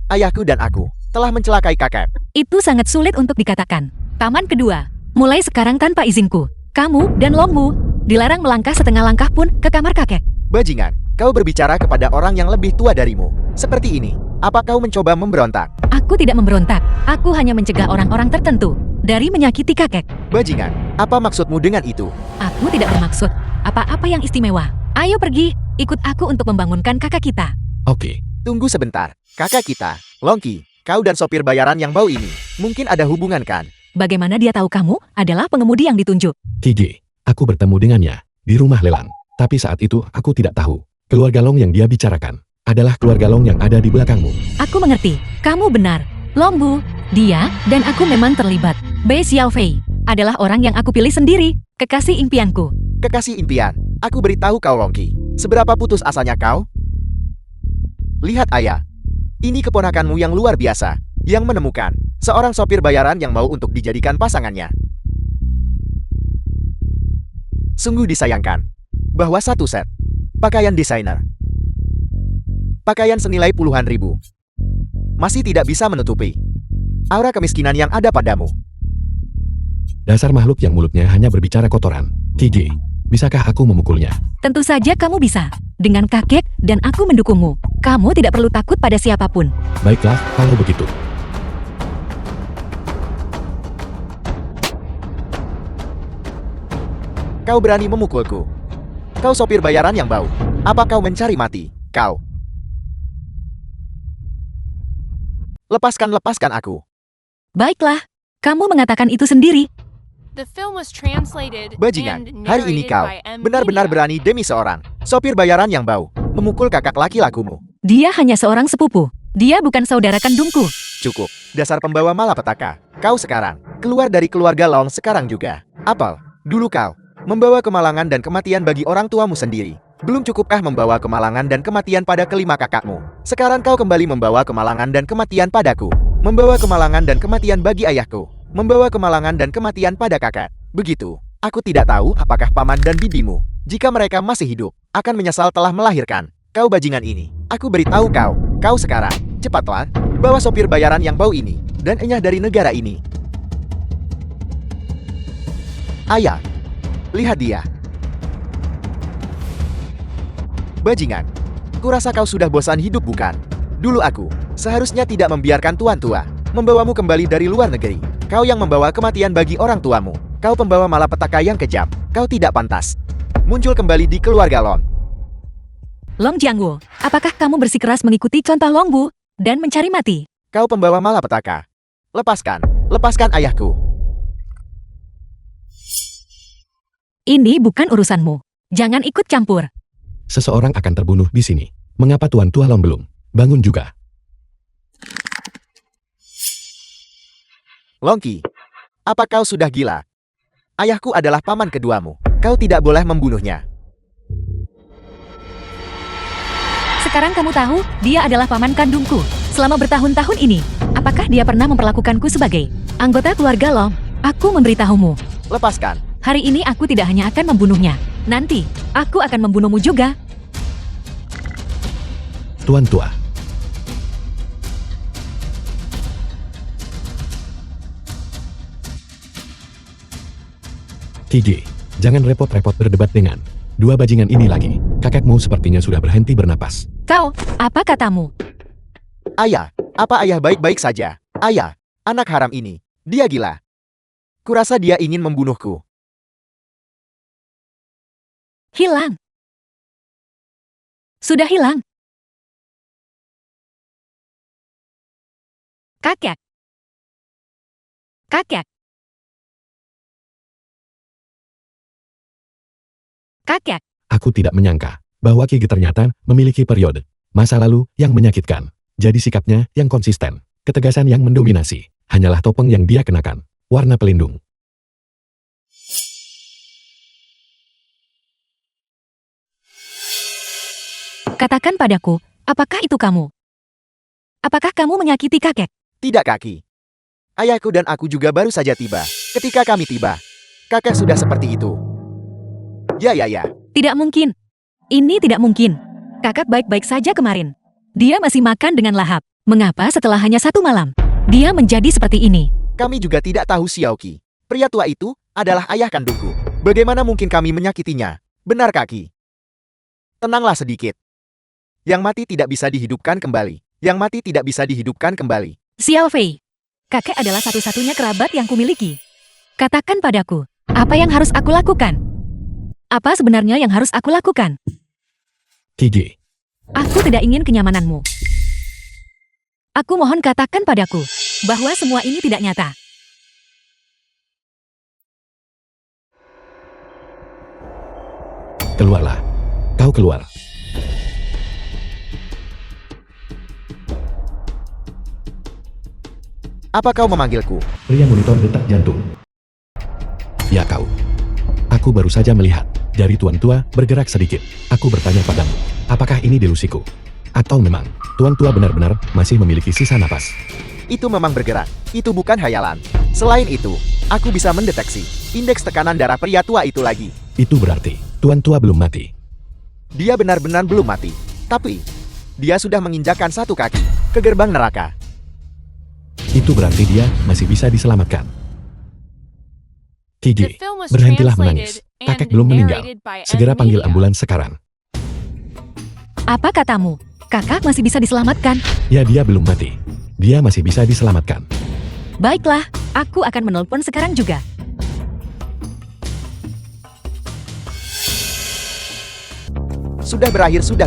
Ayahku dan aku telah mencelakai kakak. Itu sangat sulit untuk dikatakan. Taman kedua. Mulai sekarang tanpa izinku, kamu dan Longmu dilarang melangkah setengah langkah pun ke kamar kakek. Bajingan, kau berbicara kepada orang yang lebih tua darimu. Seperti ini, apa kau mencoba memberontak? Aku tidak memberontak. Aku hanya mencegah orang-orang tertentu dari menyakiti kakek. Bajingan, apa maksudmu dengan itu? Aku tidak bermaksud apa-apa yang istimewa. Ayo pergi, ikut aku untuk membangunkan kakak kita. Oke, Tunggu sebentar, kakak kita, Longki, kau dan sopir bayaran yang bau ini, mungkin ada hubungan kan? Bagaimana dia tahu kamu adalah pengemudi yang ditunjuk? TJ, aku bertemu dengannya di rumah lelang. Tapi saat itu aku tidak tahu. Keluarga Long yang dia bicarakan adalah keluarga Long yang ada di belakangmu. Aku mengerti, kamu benar. Longbu, dia dan aku memang terlibat. Bei Xiaofei adalah orang yang aku pilih sendiri, kekasih impianku. Kekasih impian, aku beritahu kau Longki, seberapa putus asanya kau? Lihat ayah, ini keponakanmu yang luar biasa, yang menemukan seorang sopir bayaran yang mau untuk dijadikan pasangannya. Sungguh disayangkan bahwa satu set pakaian desainer, pakaian senilai puluhan ribu, masih tidak bisa menutupi aura kemiskinan yang ada padamu. Dasar makhluk yang mulutnya hanya berbicara kotoran. TJ, bisakah aku memukulnya? Tentu saja kamu bisa. Dengan kakek dan aku mendukungmu. Kamu tidak perlu takut pada siapapun. Baiklah, kalau begitu. Kau berani memukulku? Kau sopir bayaran yang bau. Apa kau mencari mati? Kau. Lepaskan aku. Baiklah, kamu mengatakan itu sendiri. The film was translated Bajingan, and hari ini narrated kau by M. benar-benar Media. berani demi seorang sopir bayaran yang bau memukul kakak laki-lakumu. Dia hanya seorang sepupu. Dia bukan saudara kandungku. Cukup, dasar pembawa malapetaka. Kau sekarang keluar dari keluarga Long sekarang juga. Apel, dulu kau membawa kemalangan dan kematian bagi orang tuamu sendiri. Belum cukupkah membawa kemalangan dan kematian pada kelima kakakmu? Sekarang kau kembali membawa kemalangan dan kematian padaku. Membawa kemalangan dan kematian bagi ayahku. Membawa kemalangan dan kematian pada kakak. Begitu, aku tidak tahu apakah paman dan bibimu, jika mereka masih hidup, akan menyesal telah melahirkan kau bajingan ini. Aku beritahu kau, kau sekarang, cepatlah, bawa sopir bayaran yang bau ini, dan enyah dari negara ini. Ayah, lihat dia. Bajingan, kurasa kau sudah bosan hidup bukan? Dulu aku, seharusnya tidak membiarkan tuan tua membawamu kembali dari luar negeri. Kau yang membawa kematian bagi orang tuamu. Kau pembawa malapetaka yang kejam. Kau tidak pantas muncul kembali di keluarga Long. Long Jiangwu, apakah kamu bersikeras mengikuti contoh Longbu dan mencari mati? Kau pembawa malapetaka. Lepaskan ayahku. Ini bukan urusanmu. Jangan ikut campur. Seseorang akan terbunuh di sini. Mengapa Tuan Tua Long belum bangun juga? Longki, apa kau sudah gila? Ayahku adalah paman keduamu. Kau tidak boleh membunuhnya. Sekarang kamu tahu, dia adalah paman kandungku. Selama bertahun-tahun ini, apakah dia pernah memperlakukanku sebagai anggota keluarga Long? Aku memberitahumu. Lepaskan. Hari ini aku tidak hanya akan membunuhnya. Nanti, aku akan membunuhmu juga. Tuan Tua. TJ, jangan repot-repot berdebat dengan dua bajingan ini lagi. Kakekmu sepertinya sudah berhenti bernapas. Kau, apa katamu? Ayah, apa ayah baik-baik saja? Ayah, anak haram ini, dia gila. Kurasa dia ingin membunuhku. Hilang. Sudah hilang. Kakek. Kakek. Kakek, Aku tidak menyangka bahwa Kige ternyata memiliki periode masa lalu yang menyakitkan. Jadi sikapnya yang konsisten, ketegasan yang mendominasi, hanyalah topeng yang dia kenakan, warna pelindung. katakan padaku, apakah itu kamu? Apakah kamu menyakiti kakek? Tidak, Kaki. Ayahku dan aku juga baru saja tiba. Ketika kami tiba, kakek sudah seperti itu. Ya. Tidak mungkin. Ini tidak mungkin. Kakak baik-baik saja kemarin. Dia masih makan dengan lahap. Mengapa setelah hanya 1 malam, dia menjadi seperti ini? Kami juga tidak tahu Xiaoqi. Pria tua itu adalah ayah kandungku. Bagaimana mungkin kami menyakitinya? Benar, Kaki. Tenanglah sedikit. Yang mati tidak bisa dihidupkan kembali. Yang mati tidak bisa dihidupkan kembali. Xiao Fei, kakek adalah satu-satunya kerabat yang kumiliki. Katakan padaku, apa yang harus aku lakukan? Apa sebenarnya yang harus aku lakukan? Kige, Aku tidak ingin kenyamananmu. Aku mohon katakan padaku, bahwa semua ini tidak nyata. keluarlah. Kau keluar. Apa kau memanggilku? Pria monitor detak jantung. Ya kau. Aku baru saja melihat. Jari Tuan Tua bergerak sedikit. Aku bertanya padamu. Apakah ini delusiku? Atau memang, Tuan Tua benar-benar masih memiliki sisa napas? Itu memang bergerak. Itu bukan hayalan. Selain itu, aku bisa mendeteksi indeks tekanan darah pria tua itu lagi. Itu berarti, Tuan Tua belum mati. Dia benar-benar belum mati. Tapi, dia sudah menginjakkan 1 kaki ke gerbang neraka. Itu berarti dia masih bisa diselamatkan. The Kige, film was berhentilah menangis. translated Kakek and belum meninggal. narrated by Segera panggil Media. ambulans sekarang. Apa katamu? Kakak masih bisa diselamatkan? Ya dia belum mati. Dia masih bisa diselamatkan. Baiklah, aku akan menelpon sekarang juga. Sudah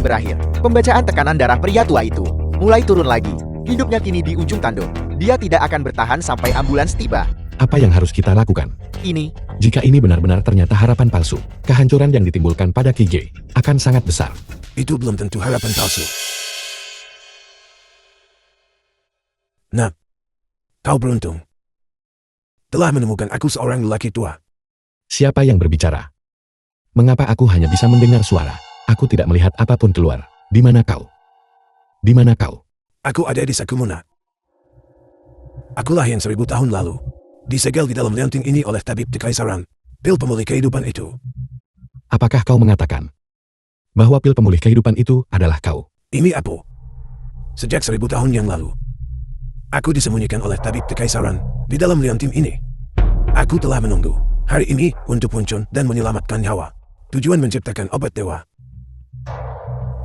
berakhir. Pembacaan tekanan darah pria tua itu mulai turun lagi. Hidupnya kini di ujung tanduk. Dia tidak akan bertahan sampai ambulans tiba. Apa yang harus kita lakukan? Ini, Jika ini benar-benar ternyata harapan palsu, kehancuran yang ditimbulkan pada Kige akan sangat besar. Itu belum tentu harapan palsu. Nah, kau beruntung. Telah menemukan aku seorang lelaki tua. Siapa yang berbicara? Mengapa aku hanya bisa mendengar suara? Aku tidak melihat apapun keluar. Di mana kau? Di mana kau? Aku ada di Sakumuna. Akulah yang 1000 tahun lalu disegel di dalam leontin ini oleh tabib kekaisaran, pil pemulih kehidupan itu. Apakah kau mengatakan bahwa pil pemulih kehidupan itu adalah kau? Ini Apo. Sejak 1000 tahun yang lalu, aku disembunyikan oleh tabib kekaisaran di dalam leontin ini. Aku telah menunggu hari ini untuk muncul dan menyelamatkan nyawa. Tujuan menciptakan obat dewa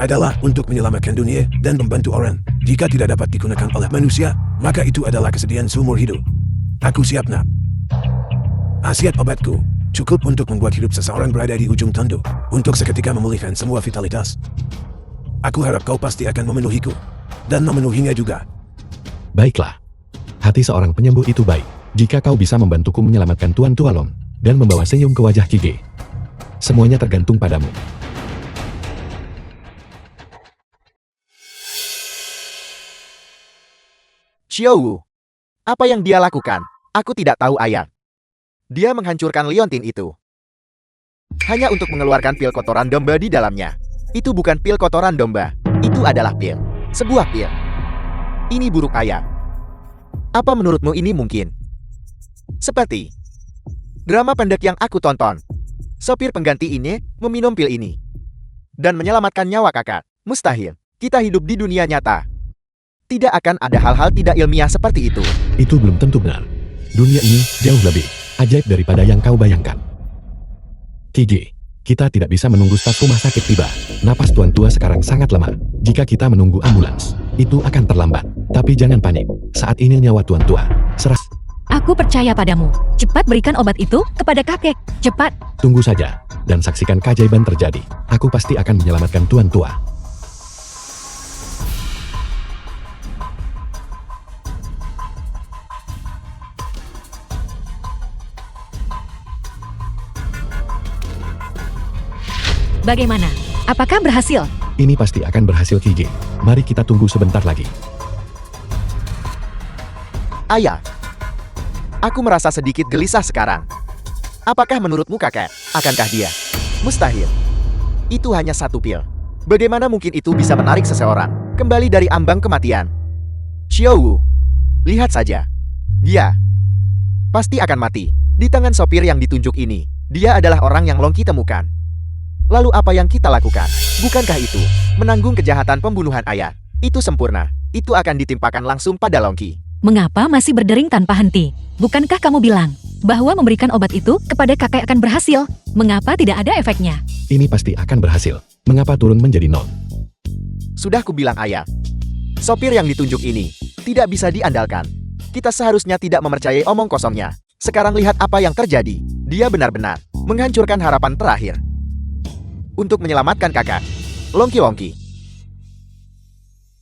adalah untuk menyelamatkan dunia dan membantu orang. Jika tidak dapat digunakan oleh manusia, maka itu adalah kesedihan seumur hidup. Aku siap, nak. Khasiat obatku cukup untuk membuat hidup seseorang berada di ujung tanduk, untuk seketika memulihkan semua vitalitas. Aku harap kau pasti akan memenuhiku, dan memenuhinya juga. Baiklah. Hati seorang penyembuh itu baik. Jika kau bisa membantuku menyelamatkan Tuan Tualong dan membawa senyum ke wajah Kige, semuanya tergantung padamu. Xiaowu. Apa yang dia lakukan? Aku tidak tahu, ayah. Dia menghancurkan leontin itu hanya untuk mengeluarkan pil kotoran domba di dalamnya. Itu bukan pil kotoran domba. Itu adalah pil. Sebuah pil. Ini buruk, ayah. Apa menurutmu ini mungkin? Seperti drama pendek yang aku tonton. Sopir pengganti ini meminum pil ini dan menyelamatkan nyawa kakak. Mustahil. Kita hidup di dunia nyata. Tidak akan ada hal-hal tidak ilmiah seperti itu. Itu belum tentu benar. Dunia ini jauh lebih ajaib daripada yang kau bayangkan. Kige, kita tidak bisa menunggu staf rumah sakit tiba. Napas Tuan Tua sekarang sangat lemah. Jika kita menunggu ambulans, itu akan terlambat. Tapi jangan panik. Saat ini nyawa Tuan Tua seras. Aku percaya padamu. Cepat berikan obat itu kepada kakek. Cepat. Tunggu saja dan saksikan keajaiban terjadi. Aku pasti akan menyelamatkan Tuan Tua. Bagaimana? Apakah berhasil? Ini pasti akan berhasil Kige. Mari kita tunggu sebentar lagi. Ayah, aku merasa sedikit gelisah sekarang. Apakah menurutmu kakek? Akankah dia? Mustahil. Itu hanya satu pil. Bagaimana mungkin itu bisa menarik seseorang kembali dari ambang kematian? Xiao Wu, lihat saja. Dia pasti akan mati di tangan sopir yang ditunjuk ini. Dia adalah orang yang Longki temukan. Lalu apa yang kita lakukan? Bukankah itu menanggung kejahatan pembunuhan ayah? Itu sempurna. Itu akan ditimpakan langsung pada Longki. Mengapa masih berdering tanpa henti? Bukankah kamu bilang bahwa memberikan obat itu kepada kakek akan berhasil? Mengapa tidak ada efeknya? Ini pasti akan berhasil. Mengapa turun menjadi 0? Sudah kubilang ayah. Sopir yang ditunjuk ini tidak bisa diandalkan. Kita seharusnya tidak mempercayai omong kosongnya. Sekarang lihat apa yang terjadi. Dia benar-benar menghancurkan harapan terakhir untuk menyelamatkan kakak. Longki.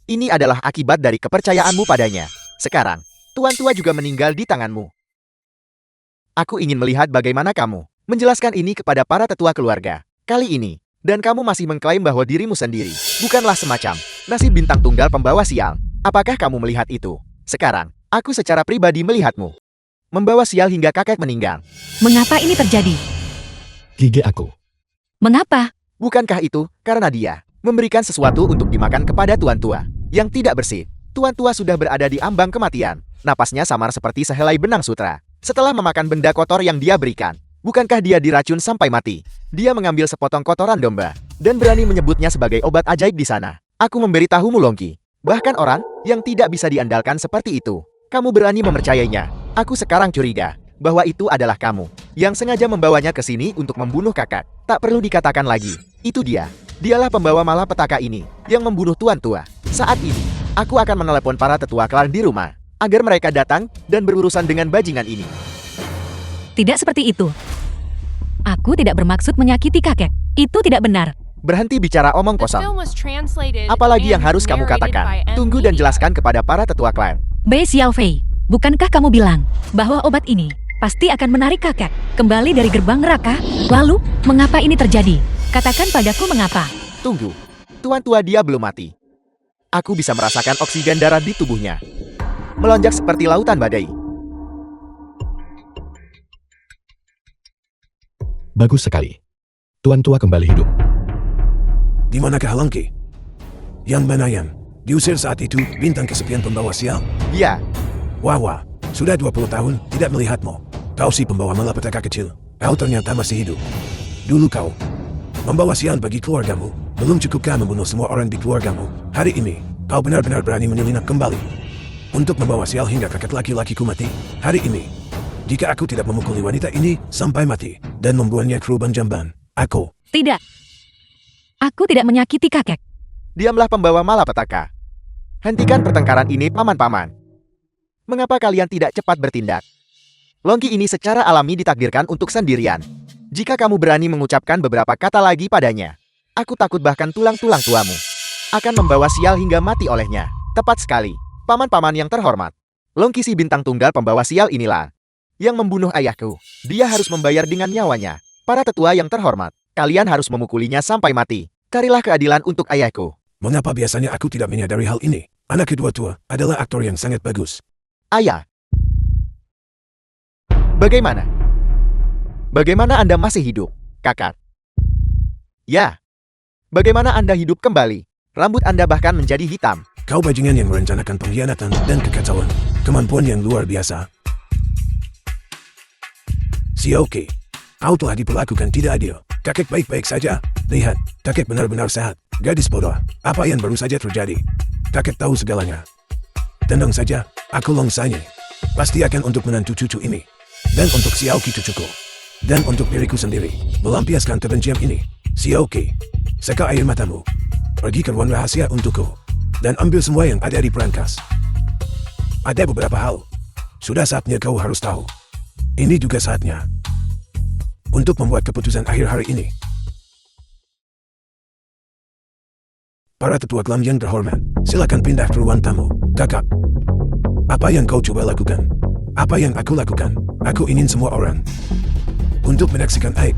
Ini adalah akibat dari kepercayaanmu padanya. Sekarang, Tuan Tua juga meninggal di tanganmu. Aku ingin melihat bagaimana kamu menjelaskan ini kepada para tetua keluarga. Kali ini, dan kamu masih mengklaim bahwa dirimu sendiri bukanlah semacam nasib bintang tunggal pembawa sial. Apakah kamu melihat itu? Sekarang, aku secara pribadi melihatmu membawa sial hingga kakek meninggal. Mengapa ini terjadi? Kige aku. Mengapa? Bukankah itu karena dia memberikan sesuatu untuk dimakan kepada Tuan Tua yang tidak bersih? Tuan Tua sudah berada di ambang kematian. Napasnya samar seperti sehelai benang sutra. Setelah memakan benda kotor yang dia berikan, bukankah dia diracun sampai mati? Dia mengambil sepotong kotoran domba dan berani menyebutnya sebagai obat ajaib di sana. Aku memberitahumu Longki, bahkan orang yang tidak bisa diandalkan seperti itu, kamu berani mempercayainya. Aku sekarang curiga bahwa itu adalah kamu yang sengaja membawanya ke sini untuk membunuh kakak. Tak perlu dikatakan lagi, itu dia. Dialah pembawa malapetaka ini yang membunuh Tuan Tua. Saat ini, aku akan menelepon para tetua klan di rumah agar mereka datang dan berurusan dengan bajingan ini. Tidak seperti itu. Aku tidak bermaksud menyakiti kakek. Itu tidak benar. Berhenti bicara omong The kosong. film was translated Apalagi yang and harus kamu narrated katakan? by M. Tunggu dan Media. jelaskan kepada para tetua klan. Bei Xiaofei, bukankah kamu bilang bahwa obat ini pasti akan menarik kakek kembali dari gerbang neraka? Lalu, mengapa ini terjadi? Katakan padaku mengapa. Tunggu. Tuan Tua dia belum mati. Aku bisa merasakan oksigen darah di tubuhnya melonjak seperti lautan badai. Bagus sekali. Tuan Tua kembali hidup. Di manakah Longki? Yang mana yang diusir saat itu bintang kesepian pembawa sial? Ya, Wah, sudah 20 tahun tidak melihatmu. Kau si pembawa malapetaka kecil. Kau ternyata masih hidup. Dulu kau membawa sial bagi keluargamu. Belum cukupkah membunuh semua orang di keluargamu? Hari ini, kau benar-benar berani menyelinap kembali untuk membawa sial hingga kakek laki-lakiku mati. Hari ini, jika aku tidak memukuli wanita ini sampai mati dan membuatnya keruban jamban, aku Tidak. Aku tidak menyakiti kakek. diamlah pembawa malapetaka. Hentikan pertengkaran ini paman-paman. Mengapa kalian tidak cepat bertindak? Longki ini secara alami ditakdirkan untuk sendirian. Jika kamu berani mengucapkan beberapa kata lagi padanya, aku takut bahkan tulang-tulang tuamu akan membawa sial hingga mati olehnya. Tepat sekali, paman-paman yang terhormat. Longki si bintang tunggal pembawa sial inilah yang membunuh ayahku. Dia harus membayar dengan nyawanya. Para tetua yang terhormat, kalian harus memukulinya sampai mati. Carilah keadilan untuk ayahku. Mengapa biasanya aku tidak menyadari hal ini? Anak kedua tua adalah aktor yang sangat bagus. Ayah. Bagaimana? Bagaimana Anda masih hidup, kakak? Ya. Bagaimana Anda hidup kembali? Rambut Anda bahkan menjadi hitam. Kau bajingan yang merencanakan pengkhianatan dan kekacauan. Kemampuan yang luar biasa. Xiaoqi, kau telah diperlakukan tidak adil. Kakek baik-baik saja. Lihat, kakek benar-benar sehat. Gadis bodoh, apa yang baru saja terjadi? Kakek tahu segalanya. Tenang saja, aku longsanya. Pasti akan untuk menantu cucu ini. Dan untuk Xiaoqi cucuku. Dan untuk diriku sendiri. Melampiaskan kebencian ini. Xiaoqi, seka air matamu. Pergi ke ruang rahasia untukku. Dan ambil semua yang ada di perangkas. Ada beberapa hal. Sudah saatnya kau harus tahu. Ini juga saatnya. Untuk membuat keputusan akhir hari ini. Para tetua klan yang terhormat, silakan pindah ke ruang tamu. Kakak, apa yang kau coba lakukan? Apa yang aku lakukan? Aku ingin semua orang untuk menyaksikan aib.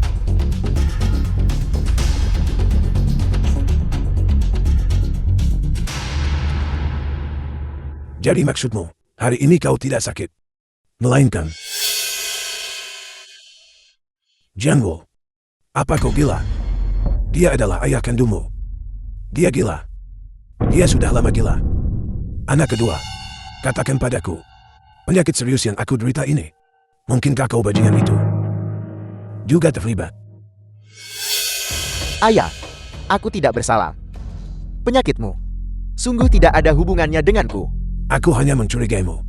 Jadi maksudmu, hari ini kau tidak sakit. Melainkan Jiang Wu, apa kau gila? Dia adalah ayah kandungmu. Dia gila. Dia sudah lama gila. Anak kedua, katakan padaku, penyakit serius yang aku derita ini, mungkinkah kau bajingan itu juga terlibat? Ayah, aku tidak bersalah. Penyakitmu sungguh tidak ada hubungannya denganku. Aku hanya mencurigaimu.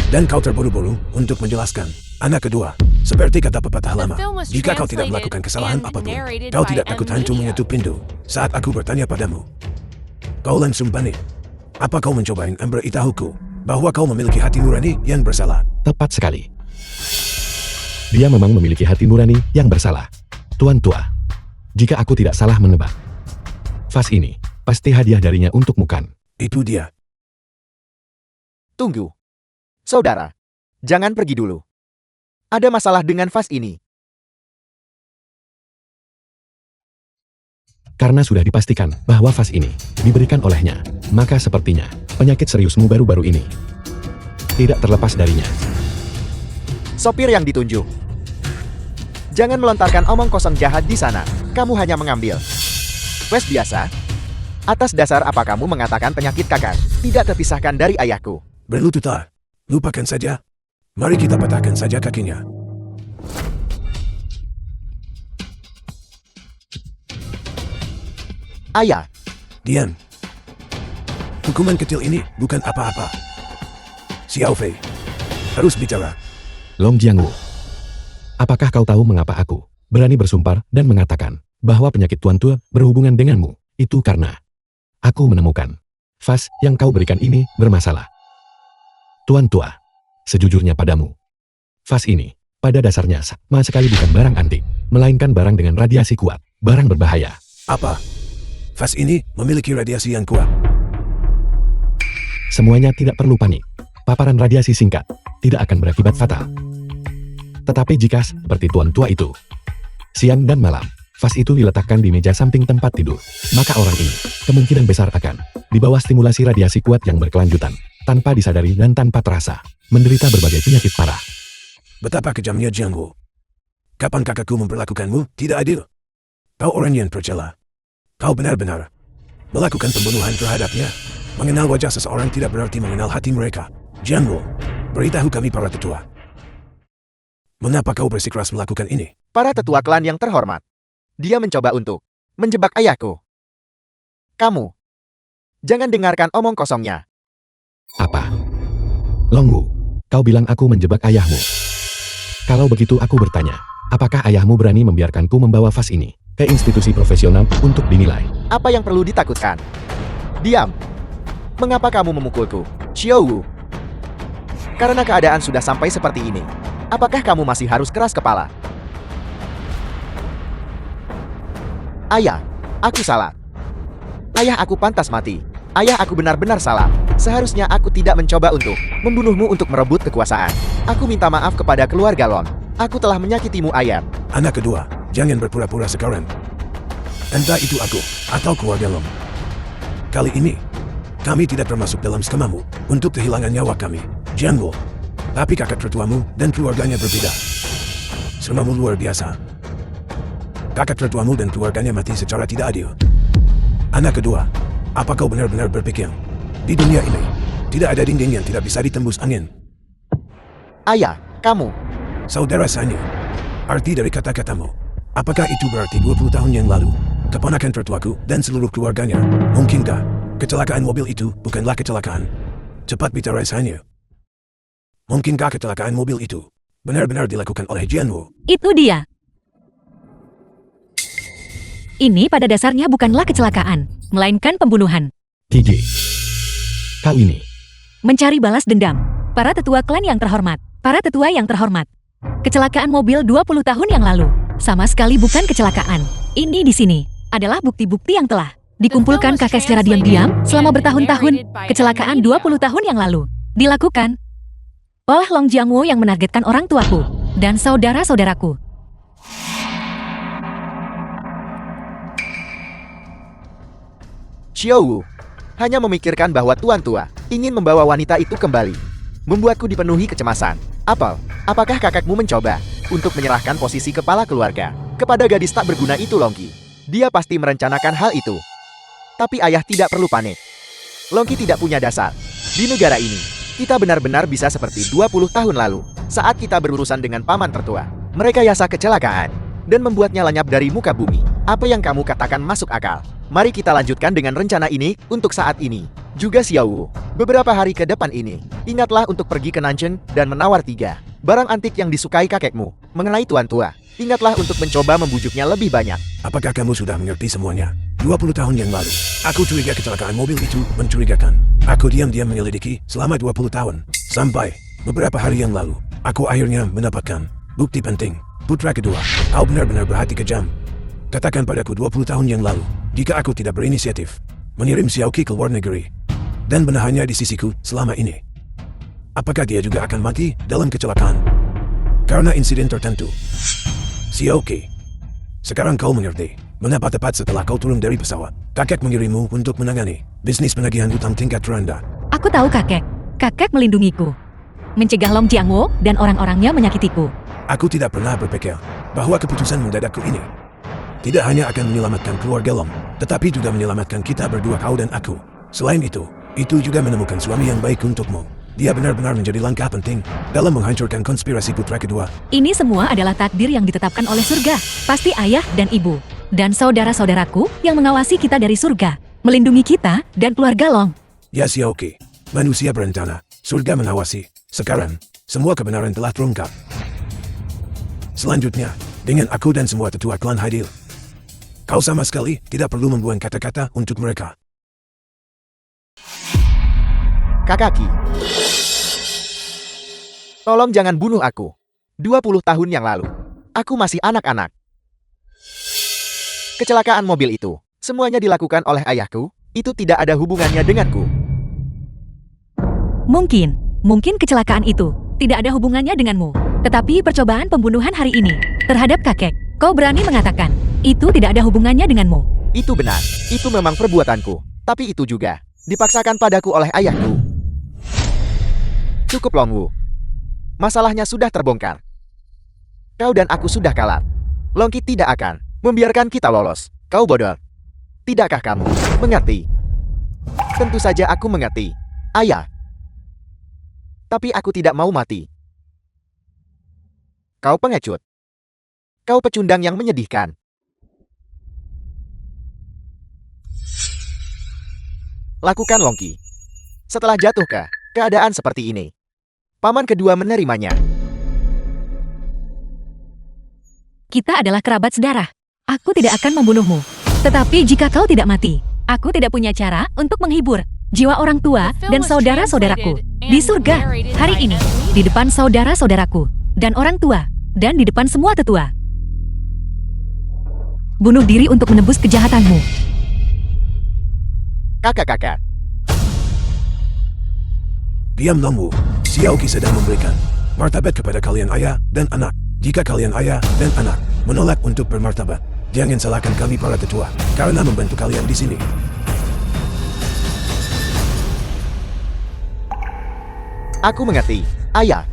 Dan kau terburu-buru untuk menjelaskan. Anak kedua, seperti kata pepatah The lama, film was jika kau tidak translated melakukan kesalahan and apapun, narrated kau by tidak takut hantu Lydia. menyentuh pintu saat aku bertanya padamu. Kau langsung panik. Apa kau mencoba memberitahuku bahwa kau memiliki hati nurani yang bersalah? Tepat sekali. Dia memang memiliki hati nurani yang bersalah. Tuan tua, jika aku tidak salah menebak, vas ini pasti hadiah darinya untukmu kan? Itu dia. Tunggu. Saudara, jangan pergi dulu. Ada masalah dengan vas ini. Karena sudah dipastikan bahwa vas ini diberikan olehnya, maka sepertinya penyakit seriusmu baru-baru ini tidak terlepas darinya. Sopir yang ditunjuk. Jangan melontarkan omong kosong jahat di sana. Kamu hanya mengambil vas biasa. Atas dasar apa kamu mengatakan penyakit kakak tidak terpisahkan dari ayahku? Berlututlah. Lupakan saja. Mari kita patahkan saja kakinya. Ayah, Diam. Hukuman kecil ini bukan apa-apa. Xiao Fei harus bicara. Long Jiangwu, apakah kau tahu mengapa aku berani bersumpah dan mengatakan bahwa penyakit Tuan Tua berhubungan denganmu? Itu karena aku menemukan vas yang kau berikan ini bermasalah. Tuan Tua, sejujurnya padamu, vas ini pada dasarnya sama sekali bukan barang antik, melainkan barang dengan radiasi kuat, barang berbahaya. Apa? Vas ini memiliki radiasi yang kuat. Semuanya tidak perlu panik. Paparan radiasi singkat tidak akan berakibat fatal. Tetapi jika seperti Tuan Tua itu, siang dan malam, vas itu diletakkan di meja samping tempat tidur, maka orang ini kemungkinan besar akan di bawah stimulasi radiasi kuat yang berkelanjutan, tanpa disadari dan tanpa terasa, menderita berbagai penyakit parah. Betapa kejamnya Jiang Wu. Kapan kakakku memperlakukanmu tidak adil? Kau orang yang tercela. Kau benar-benar melakukan pembunuhan terhadapnya. Mengenal wajah seseorang tidak berarti mengenal hati mereka. Jiang Wu, beritahu kami para tetua. Mengapa kau bersikeras melakukan ini? para tetua klan yang terhormat. Dia mencoba untuk menjebak ayahku. Kamu, jangan dengarkan omong kosongnya. Apa? Longwu, kau bilang aku menjebak ayahmu. Kalau begitu aku bertanya, apakah ayahmu berani membiarkanku membawa vas ini ke institusi profesional untuk dinilai? Apa yang perlu ditakutkan? Diam. Mengapa kamu memukulku, Xiao Wu? Karena keadaan sudah sampai seperti ini. Apakah kamu masih harus keras kepala? Ayah, aku salah. Ayah aku pantas mati. Ayah aku benar-benar salah. Seharusnya aku tidak mencoba untuk membunuhmu untuk merebut kekuasaan. Aku minta maaf kepada keluarga Lon. Aku telah menyakitimu, ayah. Anak kedua, jangan berpura-pura sekarang. Entah itu aku atau keluarga Long. Kali ini, kami tidak termasuk dalam skemamu untuk kehilangan nyawa kami, Jiang Wu. Tapi kakak tertuamu dan keluarganya berbeda. Skemamu luar biasa. Kakak tertuamu dan keluarganya mati secara tidak adil. Anak kedua, apa kau benar-benar berpikir di dunia ini tidak ada dinding yang tidak bisa ditembus angin? Ayah, kamu. Saudara Sanyu, arti dari kata-katamu, apakah itu berarti 20 tahun yang lalu, keponakan tertuaku dan seluruh keluarganya, mungkinkah kecelakaan mobil itu bukanlah kecelakaan? Cepat bicara Sanyu. Mungkinkah kecelakaan mobil itu benar-benar dilakukan oleh Jiang Wu? Itu dia. Ini pada dasarnya bukanlah kecelakaan, melainkan pembunuhan. Kiji, kau ini, Mencari balas dendam. Para tetua klan yang terhormat. Para tetua yang terhormat. Kecelakaan mobil 20 tahun yang lalu. Sama sekali bukan kecelakaan. Ini di sini adalah bukti-bukti yang telah dikumpulkan kakek secara diam-diam selama bertahun-tahun. Kecelakaan 20 tahun yang lalu dilakukan oleh Long Jiangwu yang menargetkan orang tuaku dan saudara-saudaraku. Xiao Wu, Hanya memikirkan bahwa tuan tua ingin membawa wanita itu kembali membuatku dipenuhi kecemasan. Apel, apakah kakakmu mencoba untuk menyerahkan posisi kepala keluarga kepada gadis tak berguna itu, Longki? Dia pasti merencanakan hal itu. Tapi ayah tidak perlu panik. Longki tidak punya dasar. Di negara ini, kita benar-benar bisa seperti 20 tahun lalu saat kita berurusan dengan paman tertua. Merekayasa kecelakaan dan membuatnya lenyap dari muka bumi. Apa yang kamu katakan masuk akal. Mari kita lanjutkan dengan rencana ini untuk saat ini. Juga Xiao Wu, beberapa hari ke depan ini, ingatlah untuk pergi ke Nanchen dan menawar 3 barang antik yang disukai kakekmu. Mengenai tuan tua, ingatlah untuk mencoba membujuknya lebih banyak. Apakah kamu sudah mengerti semuanya? 20 tahun yang lalu, aku curiga kecelakaan mobil itu mencurigakan. Aku diam-diam menyelidiki selama 20 tahun. Sampai beberapa hari yang lalu, aku akhirnya mendapatkan bukti penting. Putra kedua, kau benar-benar berhati kejam. Katakan padaku 20 tahun yang lalu, jika aku tidak berinisiatif mengirim Xiaoqi ke luar negeri dan menahannya di sisiku selama ini, apakah dia juga akan mati dalam kecelakaan karena insiden tertentu? Xiaoqi, sekarang kau mengerti mengapa tepat setelah kau turun dari pesawat, kakek mengirimmu untuk menangani bisnis penagihan utang tingkat terendah. Aku tahu kakek. Kakek melindungiku. Mencegah Long Jiangwo dan orang-orangnya menyakitiku. Aku tidak pernah berpikir bahwa keputusan mendadakku ini tidak hanya akan menyelamatkan keluarga Long, tetapi juga menyelamatkan kita berdua, kau dan aku. Selain itu juga menemukan suami yang baik untukmu. Dia benar-benar menjadi langkah penting dalam menghancurkan konspirasi putra kedua. Ini semua adalah takdir yang ditetapkan oleh surga. Pasti ayah dan ibu dan saudara-saudaraku yang mengawasi kita dari surga, melindungi kita dan keluarga Long. Ya Xiaoqi, manusia berencana, surga mengawasi. Sekarang, semua kebenaran telah terungkap. Selanjutnya, dengan aku dan semua tetua klan Haidil, kau sama sekali tidak perlu membuang kata-kata untuk mereka. Kakaki, tolong jangan bunuh aku. 20 tahun yang lalu, aku masih anak-anak. Kecelakaan mobil itu, semuanya dilakukan oleh ayahku, itu tidak ada hubungannya denganku. Mungkin kecelakaan itu tidak ada hubungannya denganmu. Tetapi percobaan pembunuhan hari ini terhadap kakek, kau berani mengatakan itu tidak ada hubungannya denganmu. Itu benar, itu memang perbuatanku. Tapi itu juga dipaksakan padaku oleh ayahku. Cukup Longwu. Masalahnya sudah terbongkar. Kau dan aku sudah kalah. Longki tidak akan membiarkan kita lolos. Kau bodoh. Tidakkah kamu mengerti? Tentu saja aku mengerti, ayah. Tapi aku tidak mau mati. Kau pengecut. Kau pecundang yang menyedihkan. Lakukan Longki. Setelah jatuh ke keadaan seperti ini, paman kedua menerimanya. Kita adalah kerabat sedarah. Aku tidak akan membunuhmu. Tetapi jika kau tidak mati, aku tidak punya cara untuk menghibur jiwa orang tua dan saudara-saudaraku di surga hari ini, di depan saudara-saudaraku dan orang tua, dan di depan semua tetua. Bunuh diri untuk menebus kejahatanmu. Kakak-kakak, Diam Longwu, Xiaoqi sedang memberikan martabat kepada kalian ayah dan anak. Jika kalian ayah dan anak menolak untuk bermartabat, jangan salahkan kami para tetua karena membantu kalian di sini. aku mengerti, ayah.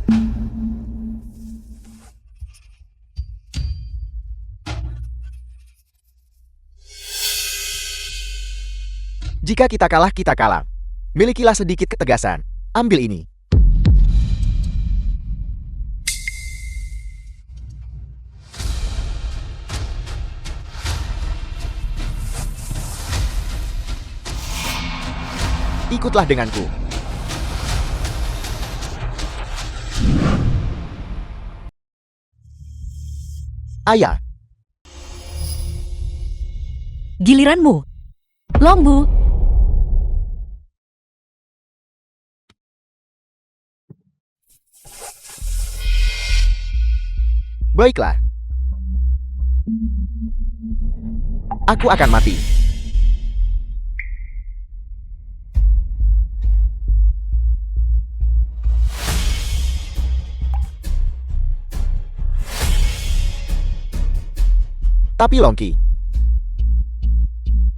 Jika kita kalah, kita kalah. Milikilah sedikit ketegasan. Ambil ini. Ikutlah denganku. Ayah, Giliranmu. Longbu. baiklah. Aku akan mati. Tapi Longki,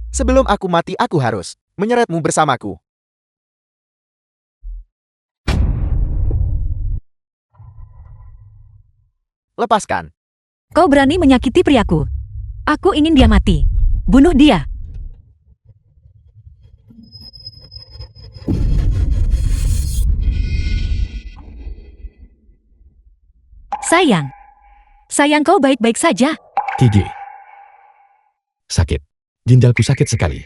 sebelum aku mati aku harus menyeretmu bersamaku. Lepaskan. Kau berani menyakiti priaku. Aku ingin dia mati. Bunuh dia. Sayang. Sayang, kau baik-baik saja. Kiji. Sakit. Ginjalku sakit sekali.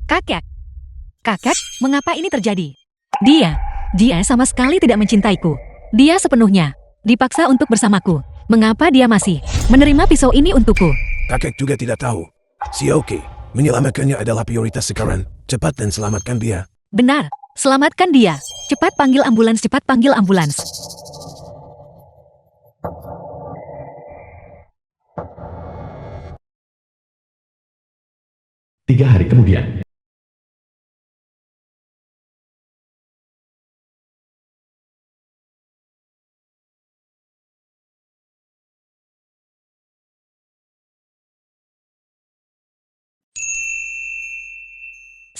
Kakek. Kakek, mengapa ini terjadi? Dia sama sekali tidak mencintaiku. Dia sepenuhnya dipaksa untuk bersamaku. Mengapa dia masih menerima pisau ini untukku? Kakek juga tidak tahu. Si Oki, menyelamatkannya adalah prioritas sekarang. Cepat dan selamatkan dia. Benar, selamatkan dia. Cepat panggil ambulans, cepat panggil ambulans. Tiga hari kemudian.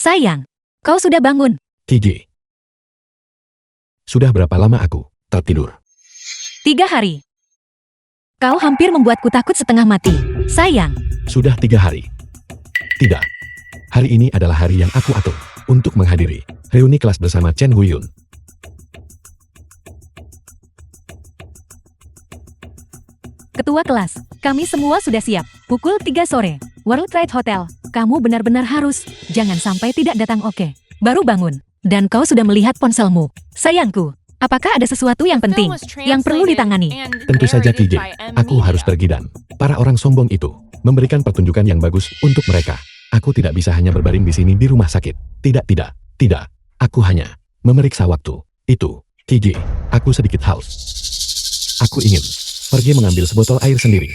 Sayang, kau sudah bangun. Kiji. Sudah berapa lama aku tertidur? 3 hari. Kau hampir membuatku takut setengah mati. Sayang, Sudah 3 hari. Tidak. Hari ini adalah hari yang aku atur untuk menghadiri reuni kelas bersama Chen Huyun. ketua kelas, kami semua sudah siap. Pukul 3 sore, World Trade Hotel. Kamu benar-benar harus, jangan sampai tidak datang, oke? Baru bangun, dan kau sudah melihat ponselmu. Sayangku, apakah ada sesuatu yang penting, yang perlu ditangani? Tentu saja KJ, aku harus pergi dan para orang sombong itu memberikan pertunjukan yang bagus untuk mereka. Aku tidak bisa hanya berbaring di sini di rumah sakit. Tidak. Aku hanya memeriksa waktu. Itu, KJ, aku sedikit haus. Aku ingin pergi mengambil sebotol air sendiri.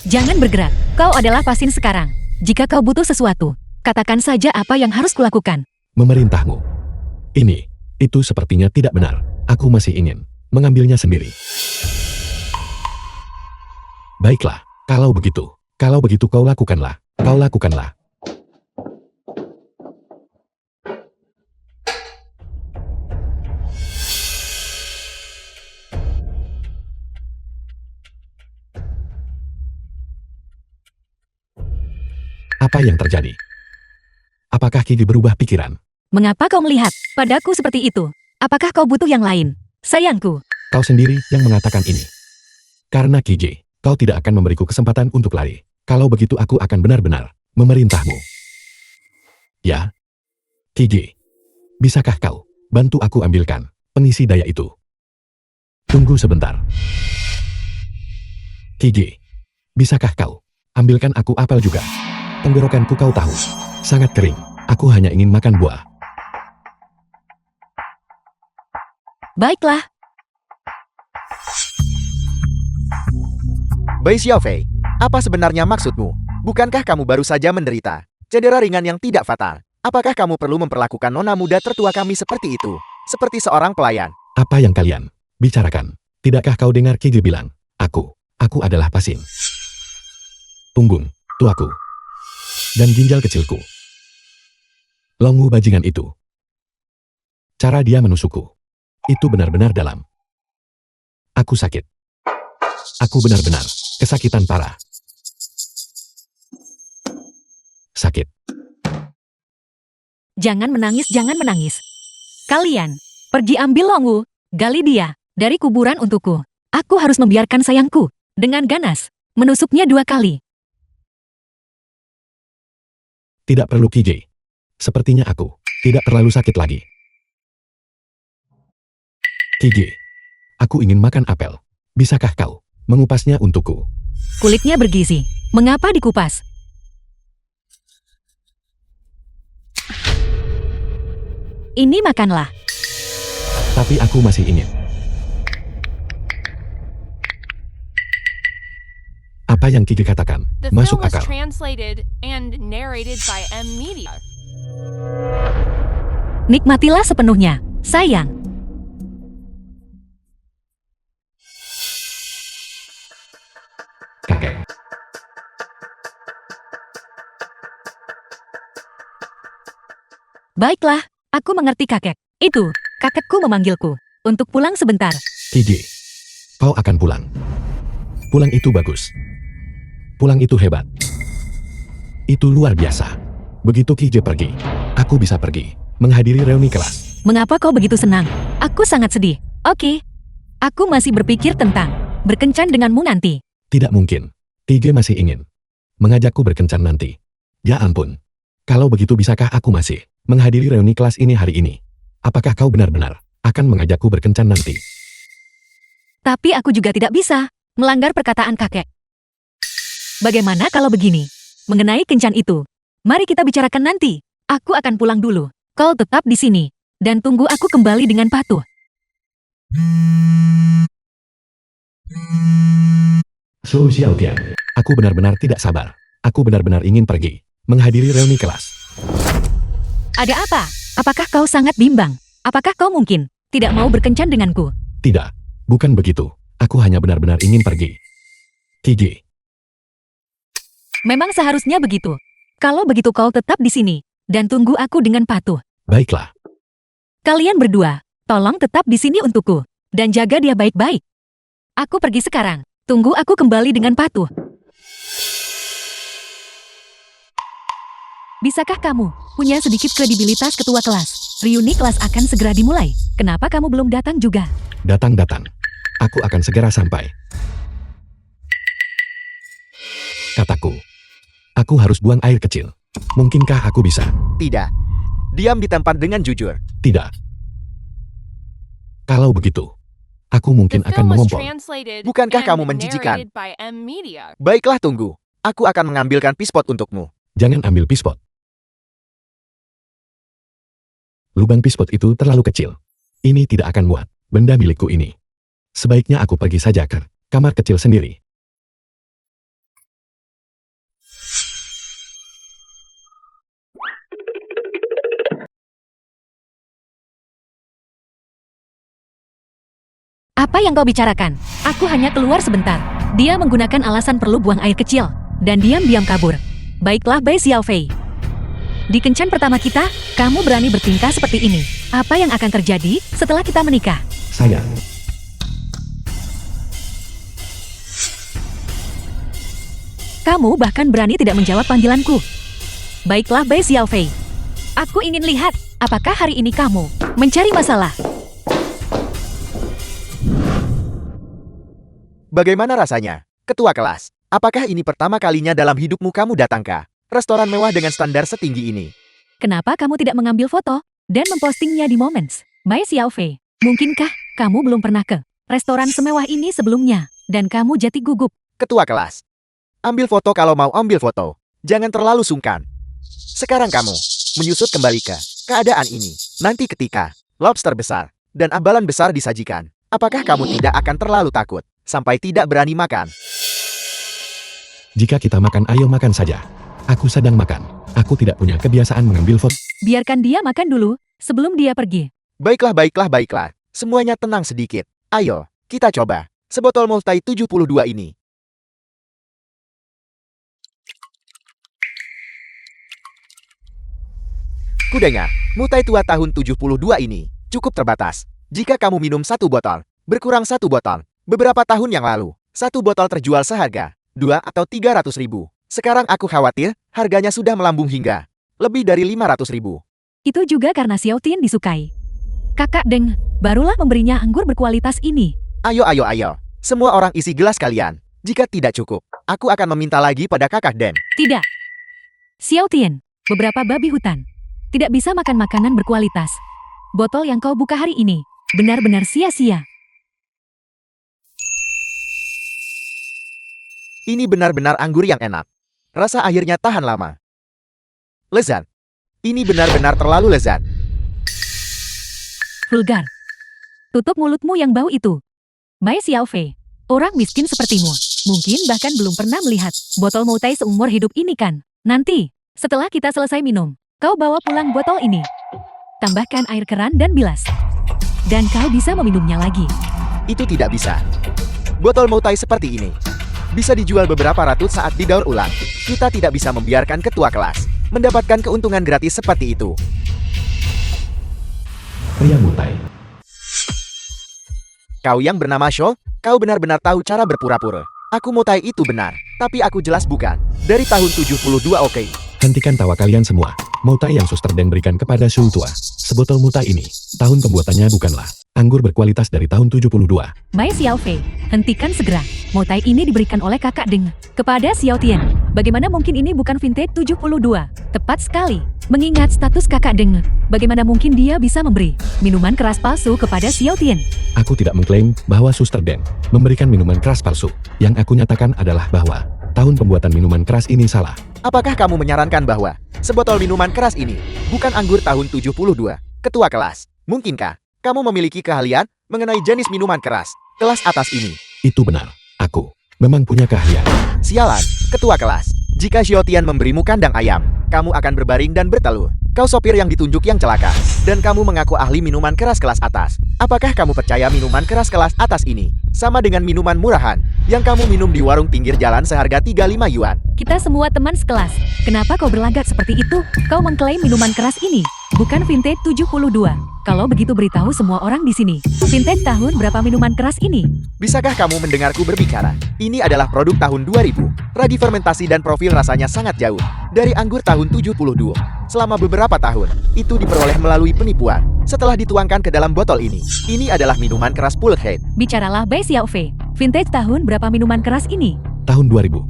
Jangan bergerak, kau adalah pasien sekarang. Jika kau butuh sesuatu, katakan saja apa yang harus kulakukan. Memerintahmu. Itu sepertinya tidak benar. Aku masih ingin mengambilnya sendiri. Baiklah, kalau begitu kau lakukanlah. Apa yang terjadi? Apakah Kiki berubah pikiran? Mengapa kau melihat padaku seperti itu? Apakah kau butuh yang lain? Sayangku, Kau sendiri yang mengatakan ini. Karena KJ, kau tidak akan memberiku kesempatan untuk lari. Kalau begitu aku akan benar-benar memerintahmu. Ya? KJ, bisakah kau bantu aku ambilkan pengisi daya itu? Tunggu sebentar. KJ, bisakah kau ambilkan aku apel juga? Tenggorokanku kau tahu, sangat kering. Aku hanya ingin makan buah. baiklah. Bai Xiaofei, apa sebenarnya maksudmu? Bukankah kamu baru saja menderita cedera ringan yang tidak fatal? Apakah kamu perlu memperlakukan nona muda tertua kami seperti itu? Seperti seorang pelayan? Apa yang kalian bicarakan? Tidakkah kau dengar KJ bilang, aku adalah pasien. Punggung, tuaku, dan ginjal kecilku. Longu bajingan itu. Cara dia menusukku. Itu benar-benar dalam. Aku sakit. Aku benar-benar kesakitan parah. Sakit. Jangan menangis. Kalian, pergi ambil Longu, gali dia, dari kuburan untukku. Aku harus membiarkan sayangku, dengan ganas, menusuknya 2 kali. Tidak perlu KJ. Sepertinya aku tidak terlalu sakit lagi. KJ, aku ingin makan apel. Bisakah kau mengupasnya untukku? Kulitnya bergizi, mengapa dikupas? Ini makanlah. Tapi aku masih ingin. Apa yang Kiki katakan The masuk film was akal. translated and narrated by M Media. Nikmatilah sepenuhnya, sayang. Kakek. Baiklah, aku mengerti kakek. Itu, kakekku memanggilku. Untuk pulang sebentar. Kiji, kau akan pulang. Pulang itu bagus. Pulang itu hebat. Itu luar biasa. Begitu Kiji pergi, aku bisa pergi, menghadiri reuni kelas. Mengapa kau begitu senang? Aku sangat sedih. Oke. Aku masih berpikir tentang berkencan denganmu nanti. Tidak mungkin. Kiji masih ingin mengajakku berkencan nanti. Ya ampun. Kalau begitu bisakah aku masih menghadiri reuni kelas ini hari ini? Apakah kau benar-benar akan mengajakku berkencan nanti? Tapi aku juga tidak bisa melanggar perkataan kakek. Bagaimana kalau begini? Mengenai kencan itu, mari kita bicarakan nanti. Aku akan pulang dulu. Kau tetap di sini dan tunggu aku kembali dengan patuh. Su Xiaotian, aku benar-benar tidak sabar. Aku benar-benar ingin pergi menghadiri reuni kelas. Ada apa? Apakah kau sangat bimbang? Apakah kau mungkin tidak mau berkencan denganku? Tidak, bukan begitu. Aku hanya benar-benar ingin pergi. Kiji, Memang seharusnya begitu. Kalau begitu kau tetap di sini dan tunggu aku dengan patuh. baiklah. Kalian berdua, tolong tetap di sini untukku dan jaga dia baik-baik. Aku pergi sekarang. Tunggu aku kembali dengan patuh. Bisakah kamu punya sedikit kredibilitas ketua kelas? Reuni kelas akan segera dimulai. Kenapa kamu belum datang juga? Datang. Aku akan segera sampai. Kataku, aku harus buang air kecil. Mungkinkah aku bisa? Tidak. Diam di tempat dengan jujur. Tidak. Kalau begitu, aku The mungkin akan film was mengompol. translated Bukankah and kamu menjijikan? narrated by M Media. Baiklah, tunggu. Aku akan mengambilkan pispot untukmu. Jangan ambil pispot. Lubang pispot itu terlalu kecil. Ini tidak akan muat benda milikku ini. Sebaiknya aku pergi saja ke kamar kecil sendiri. Apa yang kau bicarakan? Aku hanya keluar sebentar. Dia menggunakan alasan perlu buang air kecil dan diam-diam kabur. Baiklah, Bai Xiaofei. Di kencan pertama kita, kamu berani bertingkah seperti ini. Apa yang akan terjadi setelah kita menikah? Sayang, Kamu bahkan berani tidak menjawab panggilanku. Baiklah, Bai Xiaofei. Aku ingin lihat apakah hari ini kamu mencari masalah. Bagaimana rasanya? Ketua kelas, apakah ini pertama kalinya dalam hidupmu kamu datang ke restoran mewah dengan standar setinggi ini? Kenapa kamu tidak mengambil foto dan mempostingnya di Moments? Bai Xiaofei, mungkinkah kamu belum pernah ke restoran semewah ini sebelumnya dan kamu jati gugup? Ketua kelas, ambil foto kalau mau ambil foto. Jangan terlalu sungkan. Sekarang kamu menyusut kembali ke keadaan ini. Nanti ketika lobster besar dan ambalan besar disajikan, apakah kamu tidak akan terlalu takut sampai tidak berani makan? jika kita makan, ayo makan saja. Aku sedang makan. Aku tidak punya kebiasaan mengambil foto. Biarkan dia makan dulu sebelum dia pergi. Baiklah. Semuanya tenang sedikit. Ayo, kita coba sebotol Multai 72 ini. Kudanya, Multai tua tahun 72 ini cukup terbatas. Jika kamu minum satu botol, berkurang satu botol. Beberapa tahun yang lalu, satu botol terjual seharga 2 atau 300 ribu. Sekarang aku khawatir harganya sudah melambung hingga lebih dari 500 ribu. Itu juga karena Xiaotian disukai. Kakak Deng barulah memberinya anggur berkualitas ini. Ayo. Semua orang isi gelas kalian. Jika tidak cukup, aku akan meminta lagi pada kakak Den. Tidak. Xiaotian, beberapa babi hutan tidak bisa makan makanan berkualitas. Botol yang kau buka hari ini benar-benar sia-sia. Ini benar-benar anggur yang enak. Rasa airnya tahan lama. Lezat. Ini benar-benar terlalu lezat. Vulgar. Tutup mulutmu yang bau itu. Bai Xiaofei, orang miskin sepertimu mungkin bahkan belum pernah melihat botol Multai seumur hidup ini kan? Nanti, setelah kita selesai minum, kau bawa pulang botol ini. Tambahkan air keran dan bilas. Dan kau bisa meminumnya lagi. Itu tidak bisa. Botol Multai seperti ini bisa dijual beberapa ratus saat didaur ulang. Kita tidak bisa membiarkan ketua kelas mendapatkan keuntungan gratis seperti itu. pria mutai. Kau yang bernama Sho, kau benar-benar tahu cara berpura-pura. Aku mutai itu benar, tapi aku jelas bukan. Dari tahun 72 oke. Hentikan tawa kalian semua. Mutai yang Suster Den berikan kepada Su tua. Sebotol mutai ini, tahun pembuatannya bukanlah anggur berkualitas dari tahun 72. Bai Xiaofei, hentikan segera. Motai ini diberikan oleh kakak Deng kepada Xiao Tian. Bagaimana mungkin ini bukan vintage 72? Tepat sekali. Mengingat status kakak Deng, bagaimana mungkin dia bisa memberi minuman keras palsu kepada Xiao Tian? Aku tidak mengklaim bahwa Suster Den memberikan minuman keras palsu. Yang aku nyatakan adalah bahwa tahun pembuatan minuman keras ini salah. Apakah kamu menyarankan bahwa sebotol minuman keras ini bukan anggur tahun 72? Ketua kelas, mungkinkah kamu memiliki keahlian mengenai jenis minuman keras kelas atas ini? Itu benar. Aku memang punya keahlian. Sialan, ketua kelas. Jika Xiao Tian memberimu kandang ayam, kamu akan berbaring dan bertelur. Kau sopir yang ditunjuk yang celaka, dan kamu mengaku ahli minuman keras kelas atas. Apakah kamu percaya minuman keras kelas atas ini sama dengan minuman murahan yang kamu minum di warung pinggir jalan seharga 35 yuan? Kita semua teman sekelas. Kenapa kau berlagak seperti itu? Kau mengklaim minuman keras ini bukan vintage 72. Kalau begitu beritahu semua orang di sini. Vintage tahun berapa minuman keras ini? Bisakah kamu mendengarku berbicara? Ini adalah produk tahun 2000. Ragi fermentasi dan profil rasanya sangat jauh dari anggur tahun 72. Selama beberapa tahun, itu diperoleh melalui penipuan. Setelah dituangkan ke dalam botol ini adalah minuman keras Pulled Head. Bicaralah Bai Xiaofei. Vintage tahun berapa minuman keras ini? Tahun 2000.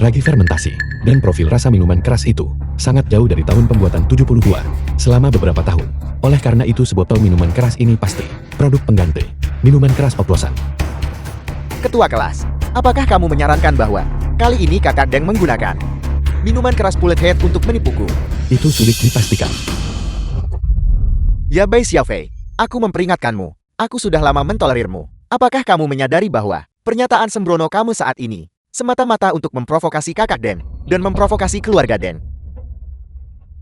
Ragi fermentasi dan profil rasa minuman keras itu sangat jauh dari tahun pembuatan 72 selama beberapa tahun. Oleh karena itu sebotol minuman keras ini pasti produk pengganti minuman keras oplosan. Ketua kelas, apakah kamu menyarankan bahwa kali ini kakak Deng menggunakan minuman keras Pulled Head untuk menipuku? Itu sulit dipastikan. Ya Bai Xiaofei, aku memperingatkanmu. Aku sudah lama mentolerirmu. Apakah kamu menyadari bahwa pernyataan sembrono kamu saat ini semata-mata untuk memprovokasi kakak Den dan memprovokasi keluarga Den?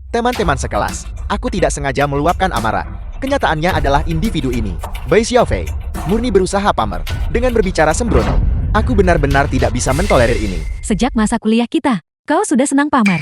Teman-teman sekelas, aku tidak sengaja meluapkan amarah. Kenyataannya adalah individu ini, Bai Xiaofei, murni berusaha pamer dengan berbicara sembrono. Aku benar-benar tidak bisa mentolerir ini. Sejak masa kuliah kita, kau sudah senang pamer.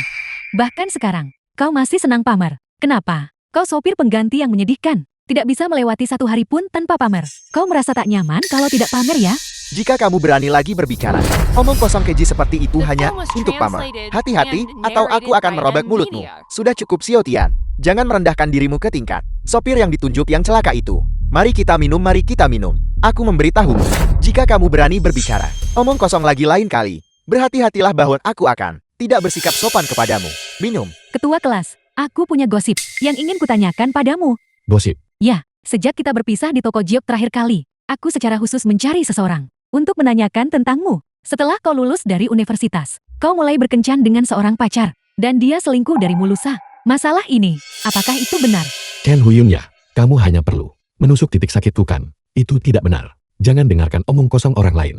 Bahkan sekarang, kau masih senang pamer. Kenapa? Kau sopir pengganti yang menyedihkan. Tidak bisa melewati satu hari pun tanpa pamer. Kau merasa tak nyaman kalau tidak pamer ya? Jika kamu berani lagi berbicara, omong kosong keji seperti itu The hanya film was untuk pamer. translated Hati-hati and atau aku narrated akan by merobek M mulutmu. Media. Sudah cukup Xiao Tian. Jangan merendahkan dirimu ke tingkat sopir yang ditunjuk yang celaka itu. Mari kita minum, mari kita minum. Aku memberitahumu, jika kamu berani berbicara, omong kosong lagi lain kali, berhati-hatilah bahwa aku akan tidak bersikap sopan kepadamu. Minum. Ketua kelas, aku punya gosip yang ingin kutanyakan padamu. Gosip. Ya, sejak kita berpisah di toko Jiok terakhir kali, aku secara khusus mencari seseorang untuk menanyakan tentangmu. Setelah kau lulus dari universitas, kau mulai berkencan dengan seorang pacar, dan dia selingkuh darimu lusa. Masalah ini, apakah itu benar? Chen Huyun ya, kamu hanya perlu menusuk titik sakitku kan? Itu tidak benar. Jangan dengarkan omong kosong orang lain.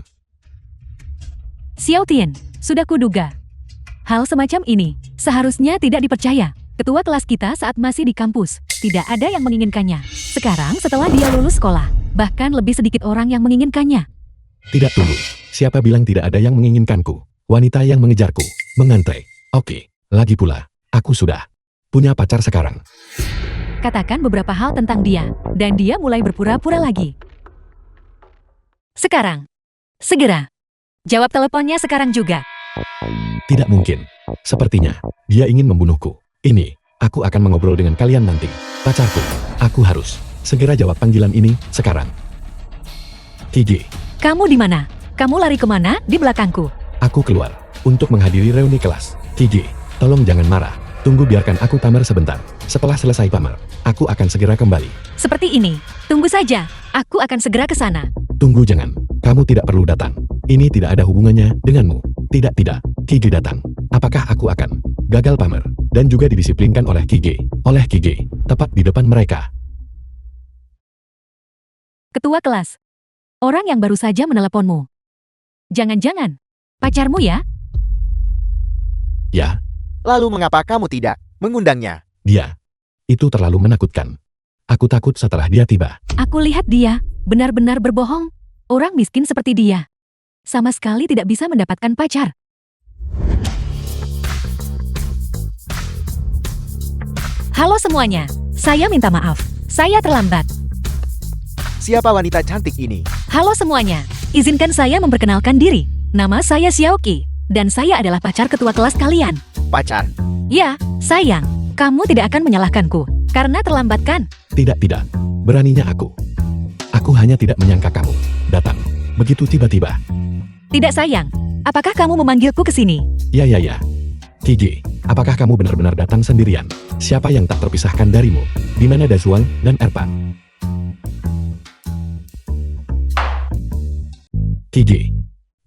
Xiao Tian, sudah kuduga. Hal semacam ini seharusnya tidak dipercaya. Ketua kelas kita saat masih di kampus, tidak ada yang menginginkannya. Sekarang setelah dia lulus sekolah, bahkan lebih sedikit orang yang menginginkannya. Tidak, tunggu. Siapa bilang tidak ada yang menginginkanku? Wanita yang mengejarku, mengantre. Oke, lagi pula, aku sudah punya pacar sekarang. Katakan beberapa hal tentang dia, dan dia mulai berpura-pura lagi. Sekarang. Segera. Jawab teleponnya sekarang juga. Tidak mungkin. Sepertinya, dia ingin membunuhku. Ini, aku akan mengobrol dengan kalian nanti. Pacarku, aku harus segera jawab panggilan ini sekarang. Kiji, Kamu di mana? Kamu lari kemana? Di belakangku. aku keluar untuk menghadiri reuni kelas. Kiji, tolong jangan marah. Tunggu, biarkan aku pamer sebentar. Setelah selesai pamer, aku akan segera kembali. Seperti ini. Tunggu saja. Aku akan segera ke sana. Tunggu, jangan. Kamu tidak perlu datang. Ini tidak ada hubungannya denganmu. Tidak. Kiji datang. Apakah aku akan gagal pamer dan juga didisiplinkan oleh Kiji? Oleh Kiji, tepat di depan mereka. Ketua kelas. Orang yang baru saja meneleponmu. Jangan-jangan pacarmu ya? Ya, Lalu mengapa kamu tidak mengundangnya? dia. Itu terlalu menakutkan. Aku takut setelah dia tiba. Aku lihat dia benar-benar berbohong. Orang miskin seperti dia sama sekali tidak bisa mendapatkan pacar. Halo semuanya, Saya minta maaf. Saya terlambat. Siapa wanita cantik ini? Halo semuanya. Izinkan saya memperkenalkan diri. Nama saya Xiaoqi. Dan saya adalah pacar ketua kelas kalian. Pacar. Ya, sayang. Kamu tidak akan menyalahkanku. Karena terlambat kan? Tidak, tidak. Beraninya aku. Aku hanya tidak menyangka kamu datang begitu tiba-tiba. Tidak sayang. Apakah kamu memanggilku ke sini? Ya. Kiji, apakah kamu benar-benar datang sendirian? Siapa yang tak terpisahkan darimu? Di mana Dazuang dan Erpan? Kiji,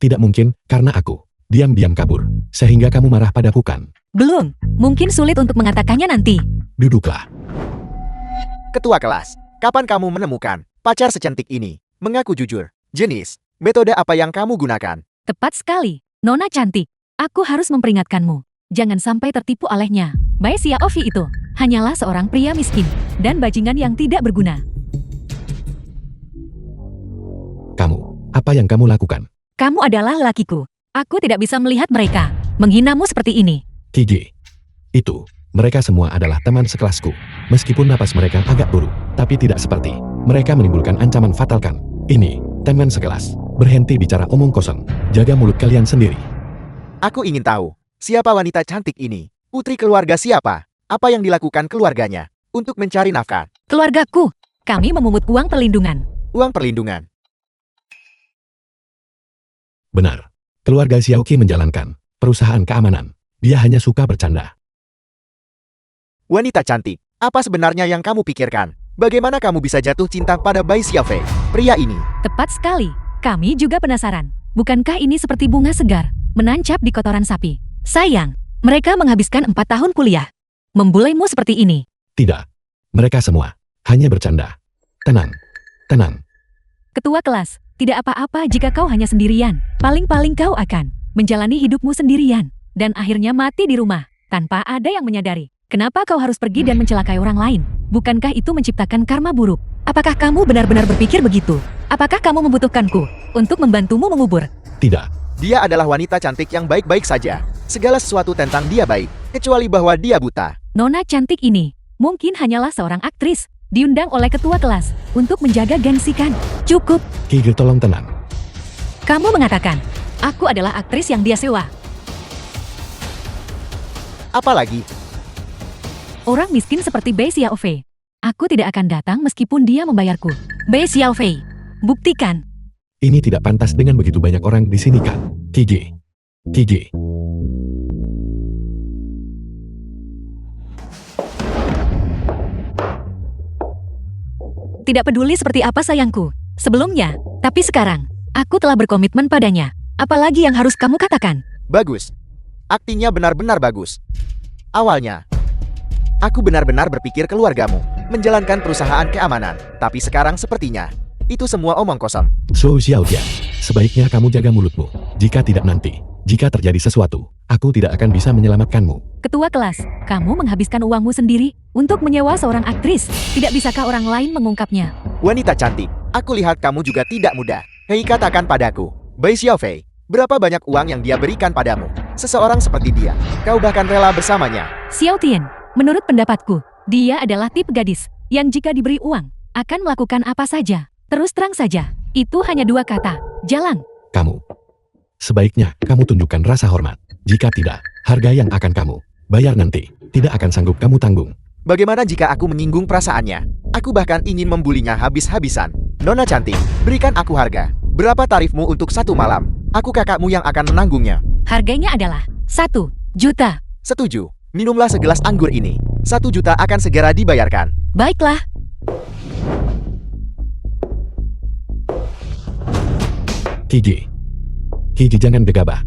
tidak mungkin karena aku diam-diam kabur, sehingga kamu marah padaku kan? Belum. Mungkin sulit untuk mengatakannya nanti. Duduklah. Ketua kelas, kapan kamu menemukan pacar secantik ini? Mengaku jujur. Jenis, metode apa yang kamu gunakan? Tepat sekali. Nona cantik. Aku harus memperingatkanmu. Jangan sampai tertipu olehnya. Bai Xiaofi itu hanyalah seorang pria miskin dan bajingan yang tidak berguna. Kamu, apa yang kamu lakukan? Kamu adalah lelakiku. Aku tidak bisa melihat mereka menghinamu seperti ini. Kiji, itu, mereka semua adalah teman sekelasku. Meskipun napas mereka agak buruk, tapi tidak seperti mereka menimbulkan ancaman fatal kan? Ini, teman sekelas. Berhenti bicara omong kosong. Jaga mulut kalian sendiri. Aku ingin tahu, siapa wanita cantik ini? Putri keluarga siapa? Apa yang dilakukan keluarganya untuk mencari nafkah? Keluargaku, kami memungut uang perlindungan. Uang perlindungan. Benar. Keluarga Xiaoqi menjalankan perusahaan keamanan. Dia hanya suka bercanda. Wanita cantik, apa sebenarnya yang kamu pikirkan? Bagaimana kamu bisa jatuh cinta pada Bai Xiaofei, pria ini? Tepat sekali. Kami juga penasaran. Bukankah ini seperti bunga segar, menancap di kotoran sapi? Sayang, mereka menghabiskan 4 tahun kuliah. Membulaimu seperti ini. Tidak. Mereka semua hanya bercanda. Tenang. Tenang. Ketua kelas, tidak apa-apa jika kau hanya sendirian. Paling-paling kau akan menjalani hidupmu sendirian. Dan akhirnya mati di rumah, tanpa ada yang menyadari. Kenapa kau harus pergi dan mencelakai orang lain? Bukankah itu menciptakan karma buruk? Apakah kamu benar-benar berpikir begitu? Apakah kamu membutuhkanku untuk membantumu mengubur? Tidak. Dia adalah wanita cantik yang baik-baik saja. Segala sesuatu tentang dia baik, kecuali bahwa dia buta. Nona cantik ini mungkin hanyalah seorang aktris, diundang oleh ketua kelas untuk menjaga gengsi kan? Cukup. Kiji, tolong tenang. Kamu mengatakan, aku adalah aktris yang dia sewa. Apalagi, Orang miskin seperti Bai Xiaofei. Aku tidak akan datang meskipun dia membayarku. Bai Xiaofei, buktikan. Ini tidak pantas dengan begitu banyak orang di sini kan? Kiji. Kiji. Tidak peduli seperti apa sayangku sebelumnya, tapi sekarang, aku telah berkomitmen padanya. Apalagi yang harus kamu katakan? bagus. Aktingnya benar-benar bagus. Awalnya, aku benar-benar berpikir keluargamu, menjalankan perusahaan keamanan. Tapi sekarang sepertinya, itu semua omong kosong. So Xiaotia, sebaiknya kamu jaga mulutmu. Jika tidak nanti, jika terjadi sesuatu, aku tidak akan bisa menyelamatkanmu. Ketua kelas, kamu menghabiskan uangmu sendiri untuk menyewa seorang aktris. Tidak bisakah orang lain mengungkapnya? Wanita cantik, aku lihat kamu juga tidak mudah. Hei, katakan padaku, Bai Xiaofei, berapa banyak uang yang dia berikan padamu? Seseorang seperti dia, kau bahkan rela bersamanya. Xiao Tian, menurut pendapatku, dia adalah tipe gadis yang jika diberi uang, akan melakukan apa saja. Terus terang saja, itu hanya 2 kata, jalan. Kamu. Sebaiknya kamu tunjukkan rasa hormat. Jika tidak, harga yang akan kamu bayar nanti tidak akan sanggup kamu tanggung. Bagaimana jika aku menyinggung perasaannya? Aku bahkan ingin membulinya habis-habisan. Nona cantik, berikan aku harga. Berapa tarifmu untuk 1 malam? Aku kakakmu yang akan menanggungnya. Harganya adalah 1 juta. Setuju, minumlah segelas anggur ini. 1 juta akan segera dibayarkan. Baiklah. Kiji. Kiji, jangan gegabah.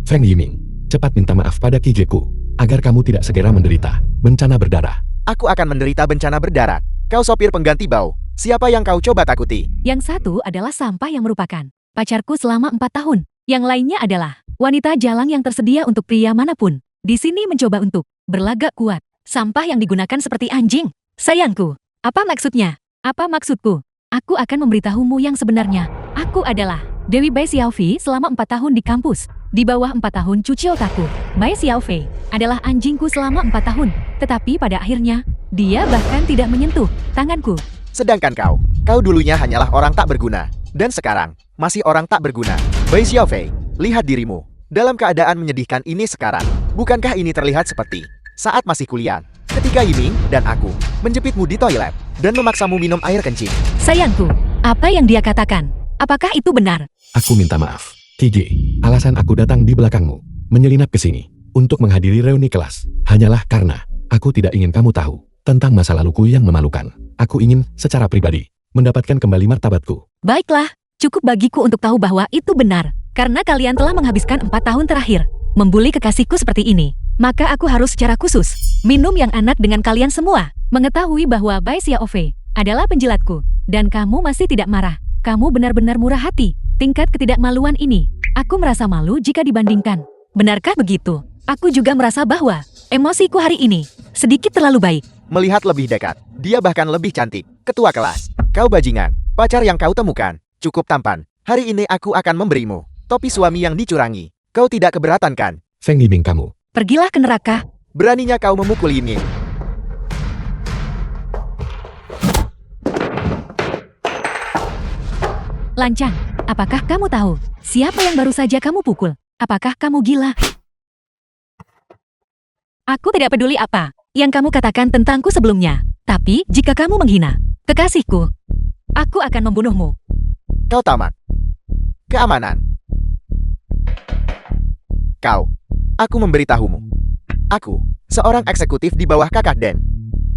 Feng Yiming, cepat minta maaf pada Kijiku, agar kamu tidak segera menderita bencana berdarah. Aku akan menderita bencana berdarah. Kau sopir pengganti bau. Siapa yang kau coba takuti? Yang satu adalah sampah yang merupakan pacarku selama 4 tahun. Yang lainnya adalah wanita jalang yang tersedia untuk pria manapun. Di sini mencoba untuk berlagak kuat. Sampah yang digunakan seperti anjing. Sayangku, apa maksudnya? Apa maksudku? Aku akan memberitahumu yang sebenarnya. Aku adalah Dewi Bai Xiaofei selama 4 tahun di kampus. Di bawah 4 tahun cuci otakku. Bai Xiaofei adalah anjingku selama 4 tahun. Tetapi pada akhirnya, dia bahkan tidak menyentuh tanganku. Sedangkan kau dulunya hanyalah orang tak berguna. Dan sekarang, masih orang tak berguna. Bai Xiaofei, lihat dirimu. Dalam keadaan menyedihkan ini sekarang. Bukankah ini terlihat seperti saat masih kuliah? Ketika Yiming dan aku menjepitmu di toilet dan memaksamu minum air kencing. Sayangku, apa yang dia katakan? Apakah itu benar? Aku minta maaf. KJ, alasan aku datang di belakangmu, menyelinap ke sini, untuk menghadiri reuni kelas, hanyalah karena aku tidak ingin kamu tahu tentang masa laluku yang memalukan. Aku ingin, secara pribadi, mendapatkan kembali martabatku. Baiklah, cukup bagiku untuk tahu bahwa itu benar. Karena kalian telah menghabiskan 4 tahun terakhir membuli kekasihku seperti ini, maka aku harus secara khusus minum yang anak dengan kalian semua. Mengetahui bahwa Bai Xiaofei adalah penjilatku, dan kamu masih tidak marah. Kamu benar-benar murah hati. Tingkat ketidakmaluan ini, aku merasa malu jika dibandingkan. Benarkah begitu? Aku juga merasa bahwa emosiku hari ini sedikit terlalu baik. Melihat lebih dekat, dia bahkan lebih cantik. Ketua kelas, kau bajingan. Pacar yang kau temukan cukup tampan. Hari ini aku akan memberimu topi suami yang dicurangi. Kau tidak keberatan kan? Feng Yiming kamu. Pergilah ke neraka. Beraninya kau memukul Yiming. Lancang, apakah kamu tahu siapa yang baru saja kamu pukul? Apakah kamu gila? Aku tidak peduli apa yang kamu katakan tentangku sebelumnya. Tapi jika kamu menghina kekasihku, aku akan membunuhmu. Kau tamat. Keamanan. Aku memberitahumu. Aku, seorang eksekutif di bawah kakak Den.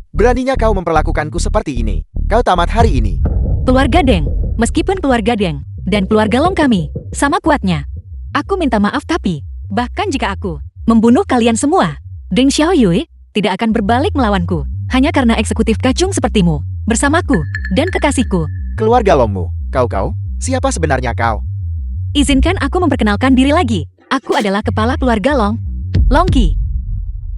Beraninya kau memperlakukanku seperti ini. Kau tamat hari ini. Keluarga Deng, meskipun keluarga Deng dan keluarga Long kami sama kuatnya. Aku minta maaf tapi, bahkan jika aku membunuh kalian semua, Deng Xiaoyue tidak akan berbalik melawanku. Hanya karena eksekutif kacung sepertimu, bersamaku dan kekasihku. Keluarga Longmu, kau, siapa sebenarnya kau? Izinkan aku memperkenalkan diri lagi. Aku adalah kepala keluarga Long, Long Qi.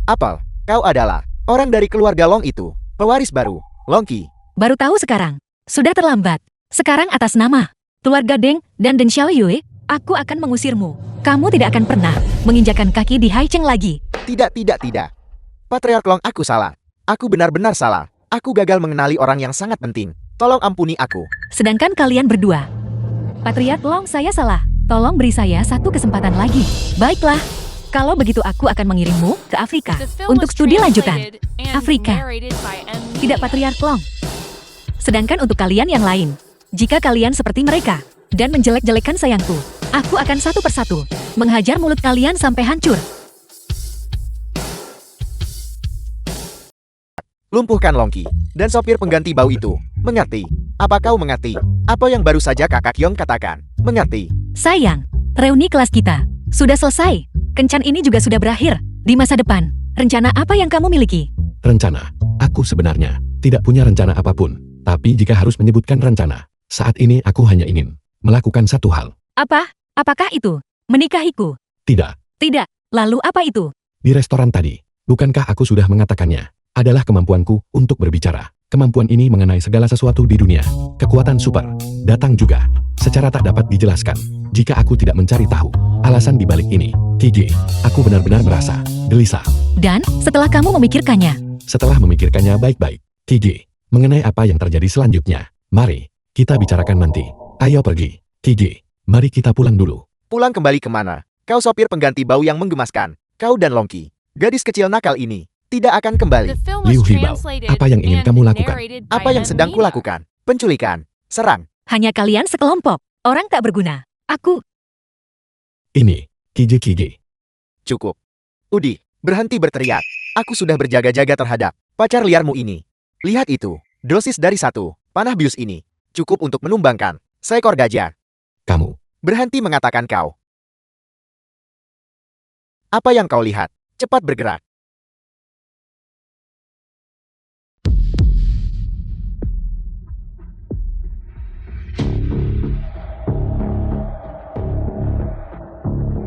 Apel, kau adalah orang dari keluarga Long itu, pewaris baru, Long Qi. Baru tahu sekarang. Sudah terlambat. Sekarang atas nama keluarga Deng dan Deng Xiaoyue, aku akan mengusirmu. Kamu tidak akan pernah menginjakan kaki di Haicheng lagi. Tidak. Patriark Long, aku salah. Aku benar-benar salah. Aku gagal mengenali orang yang sangat penting. Tolong ampuni aku. Sedangkan kalian berdua. Patriark Long, saya salah. Tolong beri saya satu kesempatan lagi. Baiklah. Kalau begitu aku akan mengirimmu ke Afrika The film untuk was studi lanjutan. translated and Afrika. narrated by M. Tidak Patriark Long. Sedangkan untuk kalian yang lain, jika kalian seperti mereka dan menjelek-jelekan sayangku, aku akan satu persatu menghajar mulut kalian sampai hancur. Lumpuhkan Long Qi dan sopir pengganti bau itu. Mengerti? Apa kau mengerti? Apa yang baru saja kakak Yong katakan? Mengerti? Sayang, reuni kelas kita sudah selesai. Kencan ini juga sudah berakhir. Di masa depan, rencana apa yang kamu miliki? Rencana, aku sebenarnya tidak punya rencana apapun. Tapi jika harus menyebutkan rencana, saat ini aku hanya ingin melakukan satu hal. Apa? Apakah itu? Menikahiku? Tidak, Tidak. Lalu apa itu? di restoran tadi, bukankah aku sudah mengatakannya? Adalah kemampuanku untuk berbicara. Kemampuan ini mengenai segala sesuatu di dunia. Kekuatan super. Datang juga. Secara tak dapat dijelaskan. Jika aku tidak mencari tahu alasan di balik ini, KJ, aku benar-benar merasa gelisah. Dan setelah kamu memikirkannya, Setelah memikirkannya baik-baik, KJ, mengenai apa yang terjadi selanjutnya, mari kita bicarakan nanti. Ayo pergi, KJ. Mari kita pulang dulu. Pulang kembali kemana? Kau sopir pengganti bau yang menggemaskan. Kau dan Long Qi, gadis kecil nakal ini, tidak akan kembali. The film Liu was Hibao, translated apa yang ingin and kamu lakukan? narrated by Apa yang M. sedang Mina. kulakukan? Penculikan, serang. hanya kalian sekelompok orang tak berguna. Aku Ini, KJ. Cukup. Udi, berhenti berteriak. Aku sudah berjaga-jaga terhadap pacar liarmu ini. Lihat itu, dosis dari 1 panah bius ini. Cukup untuk menumbangkan seekor gajah. Kamu, Berhenti mengatakan kau. Apa yang kau lihat? Cepat bergerak.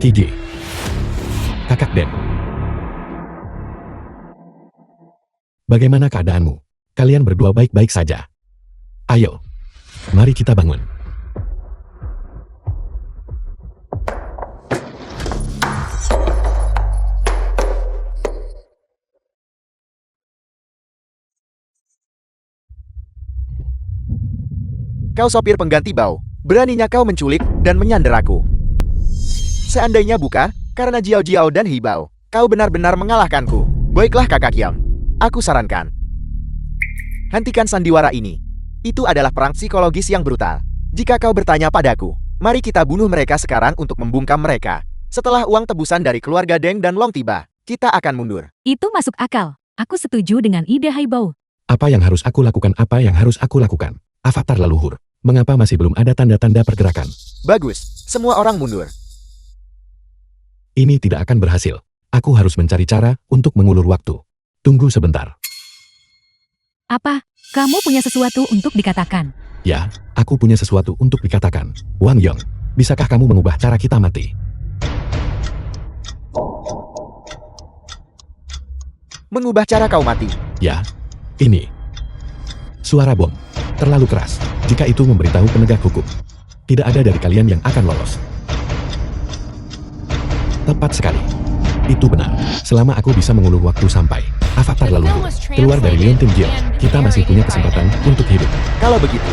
KJ. Kakak Den. Bagaimana keadaanmu? Kalian berdua baik-baik saja. Ayo, mari kita bangun. Kau sopir pengganti bau. Beraninya kau menculik dan menyandera aku. Seandainya bukan karena Jiao Jiao dan Hibao, kau benar-benar mengalahkanku. Baiklah kakak Kiam. Aku sarankan. Hentikan sandiwara ini. Itu adalah perang psikologis yang brutal. Jika kau bertanya padaku, mari kita bunuh mereka sekarang untuk membungkam mereka. Setelah uang tebusan dari keluarga Deng dan Long tiba, kita akan mundur. Itu masuk akal. Aku setuju dengan ide Haibao. Apa yang harus aku lakukan? Apa yang harus aku lakukan? Avatar leluhur. Mengapa masih belum ada tanda-tanda pergerakan? Bagus, semua orang mundur. Ini tidak akan berhasil. Aku harus mencari cara untuk mengulur waktu. Tunggu sebentar. Apa? Kamu punya sesuatu untuk dikatakan? Ya, aku punya sesuatu untuk dikatakan. Wang Yong, bisakah kamu mengubah cara kita mati? Mengubah cara kau mati. Ya, ini. Suara bom. Terlalu keras. Jika itu memberitahu penegak hukum, tidak ada dari kalian yang akan lolos. Tepat sekali. Itu benar. Selama aku bisa mengulur waktu sampai Avatar leluhur keluar dari Leontin Gil, kita masih punya kesempatan untuk hidup. Kalau begitu,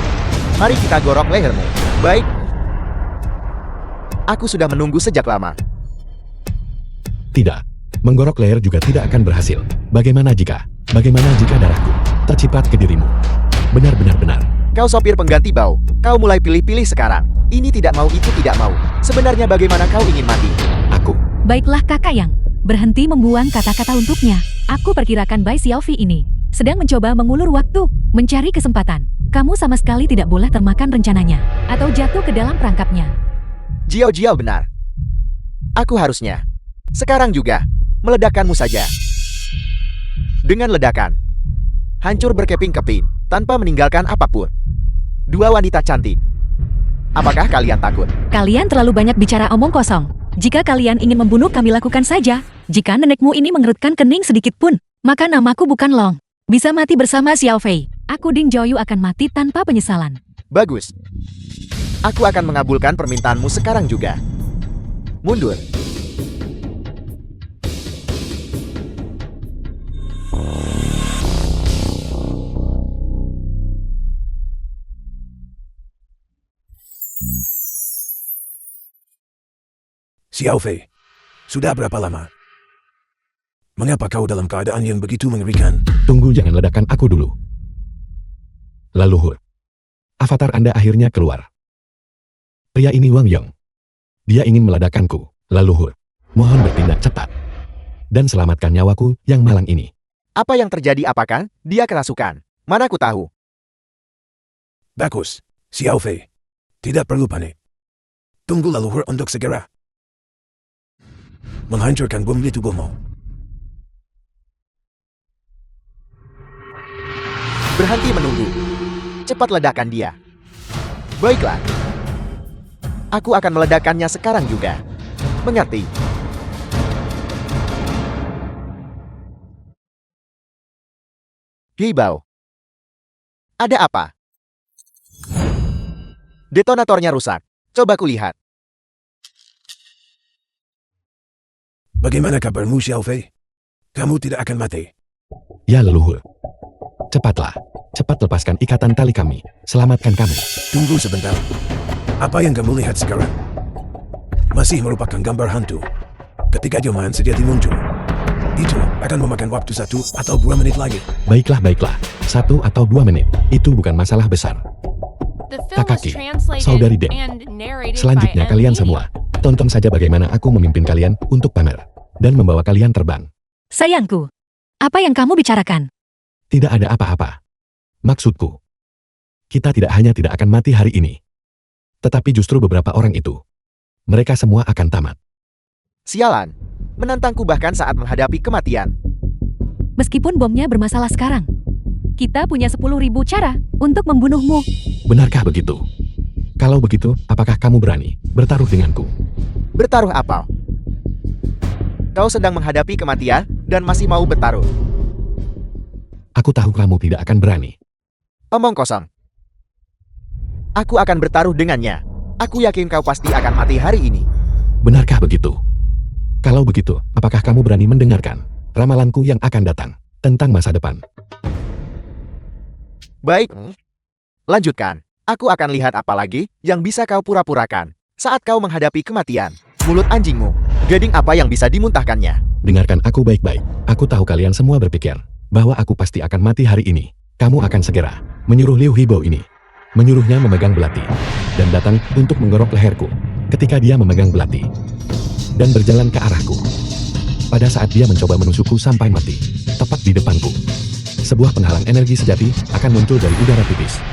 mari kita gorok lehermu. Baik. Aku sudah menunggu sejak lama. Tidak. Menggorok leher juga tidak akan berhasil. Bagaimana jika darahku tercipat ke dirimu? Benar. Kau sopir pengganti bau. Kau mulai pilih-pilih sekarang. Ini tidak mau, itu tidak mau. Sebenarnya bagaimana kau ingin mati? Aku. Baiklah kakak Yang. Berhenti membuang kata-kata untuknya. Aku perkirakan Bai Xiaofi ini sedang mencoba mengulur waktu, mencari kesempatan. Kamu sama sekali tidak boleh termakan rencananya, atau jatuh ke dalam perangkapnya. Jiao Jiao benar. Aku harusnya sekarang juga meledakkanmu saja. Dengan ledakan, hancur berkeping-keping, tanpa meninggalkan apapun. Dua wanita cantik. Apakah kalian takut? Kalian terlalu banyak bicara omong kosong. Jika kalian ingin membunuh kami lakukan saja. Jika nenekmu ini mengerutkan kening sedikit pun, maka namaku bukan Long. Bisa mati bersama Xiao Fei. Aku Ding Zhouyu akan mati tanpa penyesalan. Bagus. Aku akan mengabulkan permintaanmu sekarang juga. Mundur. Xiao Fei, sudah berapa lama? Mengapa kau dalam keadaan yang begitu mengerikan? Tunggu, jangan ledakan aku dulu. Leluhur. Avatar Anda akhirnya keluar. Pria ini Wang Yong. Dia ingin meledakkanku. Leluhur. Mohon bertindak cepat. Dan selamatkan nyawaku yang malang ini. Apa yang terjadi apakan? Dia kerasukan. Mana ku tahu. Bagus, Xiao Fei. Tidak perlu panik. Tunggu leluhur untuk segera menghancurkan bom di tubuhmu. Berhenti menunggu. Cepat ledakan dia. Baiklah. Aku akan meledakkannya sekarang juga. Mengerti? Hibao. Ada apa? Detonatornya rusak. Coba kulihat. Bagaimana kabarmu, Xiao Fei? Kamu tidak akan mati. Ya leluhur. Cepatlah. Cepat lepaskan ikatan tali kami. Selamatkan kami. Tunggu sebentar. Apa yang kamu lihat sekarang? Masih merupakan gambar hantu. Ketika Joman sejati muncul, itu akan memakan waktu 1 atau 2 menit lagi. Baiklah. 1 atau 2 menit. Itu bukan masalah besar. The film was Takaki, translated saudari Deng. and narrated Selanjutnya by kalian M. semua. Tonton saja bagaimana aku memimpin kalian untuk pamer. Dan membawa kalian terbang. Sayangku, apa yang kamu bicarakan? Tidak ada apa-apa. Maksudku, kita tidak hanya tidak akan mati hari ini, tetapi justru beberapa orang itu, mereka semua akan tamat. Sialan. Menantangku bahkan saat menghadapi kematian. Meskipun bomnya bermasalah sekarang, kita punya 10.000 cara untuk membunuhmu. Benarkah begitu? Kalau begitu, apakah kamu berani bertaruh denganku? Bertaruh apa? Kau sedang menghadapi kematian dan masih mau bertaruh. Aku tahu kamu tidak akan berani. Omong kosong. Aku akan bertaruh dengannya. Aku yakin kau pasti akan mati hari ini. Benarkah begitu? Kalau begitu, apakah kamu berani mendengarkan ramalanku yang akan datang tentang masa depan? Baik. Lanjutkan. Aku akan lihat apa lagi yang bisa kau pura-purakan saat kau menghadapi kematian. Mulut anjingmu, gading apa yang bisa dimuntahkannya? Dengarkan aku baik-baik. Aku tahu kalian semua berpikir bahwa aku pasti akan mati hari ini. Kamu akan segera menyuruh Liu Hibao ini, menyuruhnya memegang belati, dan datang untuk menggorok leherku. Ketika dia memegang belati dan berjalan ke arahku, pada saat dia mencoba menusukku sampai mati, tepat di depanku, sebuah penghalang energi sejati akan muncul dari udara tipis.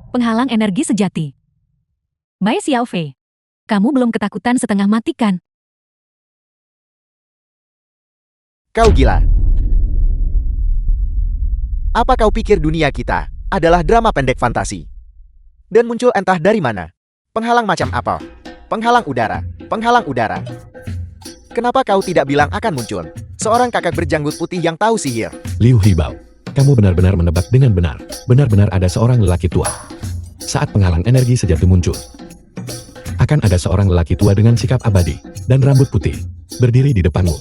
Penghalang energi sejati. Bai Xiaofei, kamu belum ketakutan setengah mati kan? Kau gila. Apa kau pikir dunia kita adalah drama pendek fantasi? Dan muncul entah dari mana. Penghalang macam apa? Penghalang udara. Penghalang udara. Kenapa kau tidak bilang akan muncul seorang kakak berjanggut putih yang tahu sihir? Liu Hibao, kamu benar-benar menebak dengan benar. Benar-benar ada seorang lelaki tua. Saat penghalang energi sejati muncul, akan ada seorang lelaki tua dengan sikap abadi dan rambut putih berdiri di depanmu.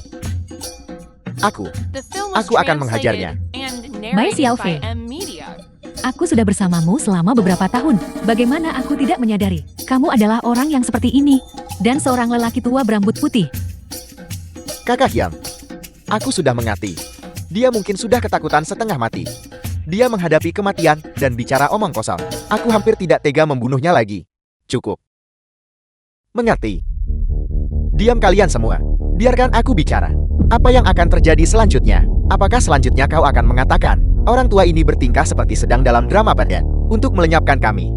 The film was Aku akan menghajarnya. translated and Bai narrated Xiaofei. by M Media. Aku sudah bersamamu selama beberapa tahun. Bagaimana aku tidak menyadari kamu adalah orang yang seperti ini dan seorang lelaki tua berambut putih. Kakak Hyam, aku sudah mengerti. Dia mungkin sudah ketakutan setengah mati. Dia menghadapi kematian dan bicara omong kosong. Aku hampir tidak tega membunuhnya lagi. Cukup. Mengerti. Diam kalian semua. Biarkan aku bicara. Apa yang akan terjadi selanjutnya? Apakah selanjutnya kau akan mengatakan, orang tua ini bertingkah seperti sedang dalam drama pendek untuk melenyapkan kami?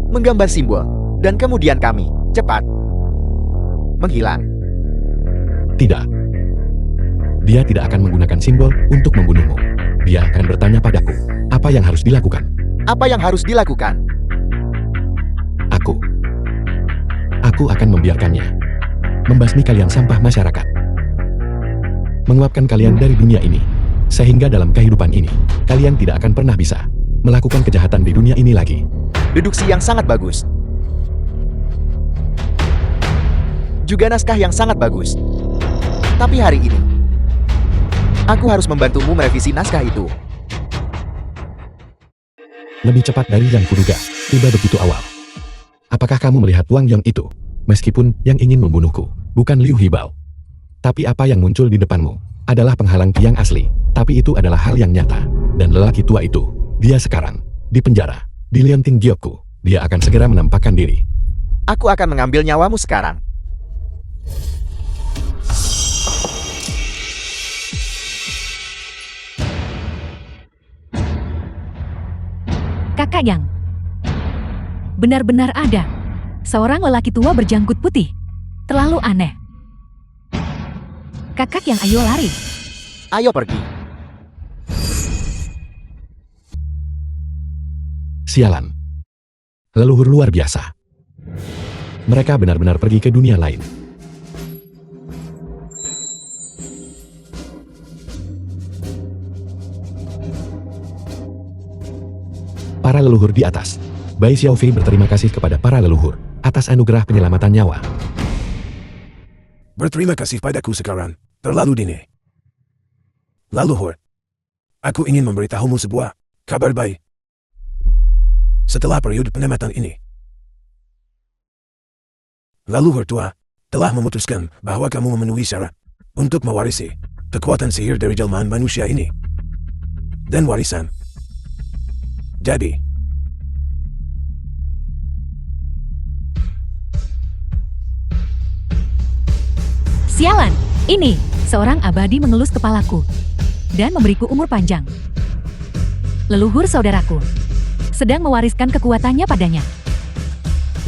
Menggambar simbol. Dan kemudian kami, cepat, menghilang. Tidak. Dia tidak akan menggunakan simbol untuk membunuhmu. Dia akan bertanya padaku, apa yang harus dilakukan? Apa yang harus dilakukan? Aku akan membiarkannya membasmi kalian sampah masyarakat, menguapkan kalian dari dunia ini, sehingga dalam kehidupan ini, kalian tidak akan pernah bisa melakukan kejahatan di dunia ini lagi. Deduksi yang sangat bagus. Juga naskah yang sangat bagus. Tapi hari ini, aku harus membantumu merevisi naskah itu. Lebih cepat dari yang kuduga, tiba begitu awal. Apakah kamu melihat Wang Yong itu? Meskipun yang ingin membunuhku, bukan Liu Hibao. Tapi apa yang muncul di depanmu adalah penghalang yang asli. Tapi itu adalah hal yang nyata. Dan lelaki tua itu, dia sekarang di penjara, di Lianting Gyokku. Dia akan segera menampakkan diri. Aku akan mengambil nyawamu sekarang. Kakak Yang, benar-benar ada seorang lelaki tua berjanggut putih. Terlalu aneh. Kakak Yang, ayo lari. Ayo pergi. Sialan. Leluhur luar biasa. Mereka benar-benar pergi ke dunia lain. Para leluhur di atas. Bai Xiaofei berterima kasih kepada para leluhur atas anugerah penyelamatan nyawa. Berterima kasih padaku sekarang. Terlalu dini. Leluhur, aku ingin memberitahumu sebuah kabar baik. Setelah periode pengamatan ini, leluhur tua telah memutuskan bahwa kamu memenuhi syarat untuk mewarisi kekuatan sihir dari jelmaan manusia ini. Dan warisan. Jadi, Sialan, ini seorang abadi mengelus kepalaku dan memberiku umur panjang. Leluhur saudaraku sedang mewariskan kekuatannya padanya.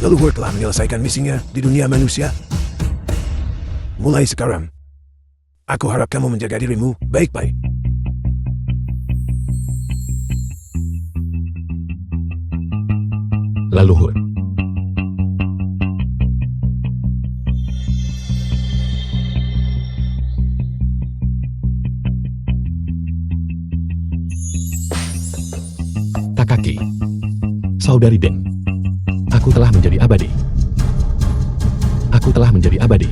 leluhur telah menyelesaikan misinya di dunia manusia. Mulai sekarang, aku harap kamu menjaga dirimu baik-baik. Leluhur. Takaki. Saudari Den. Aku telah menjadi abadi. Aku telah menjadi abadi.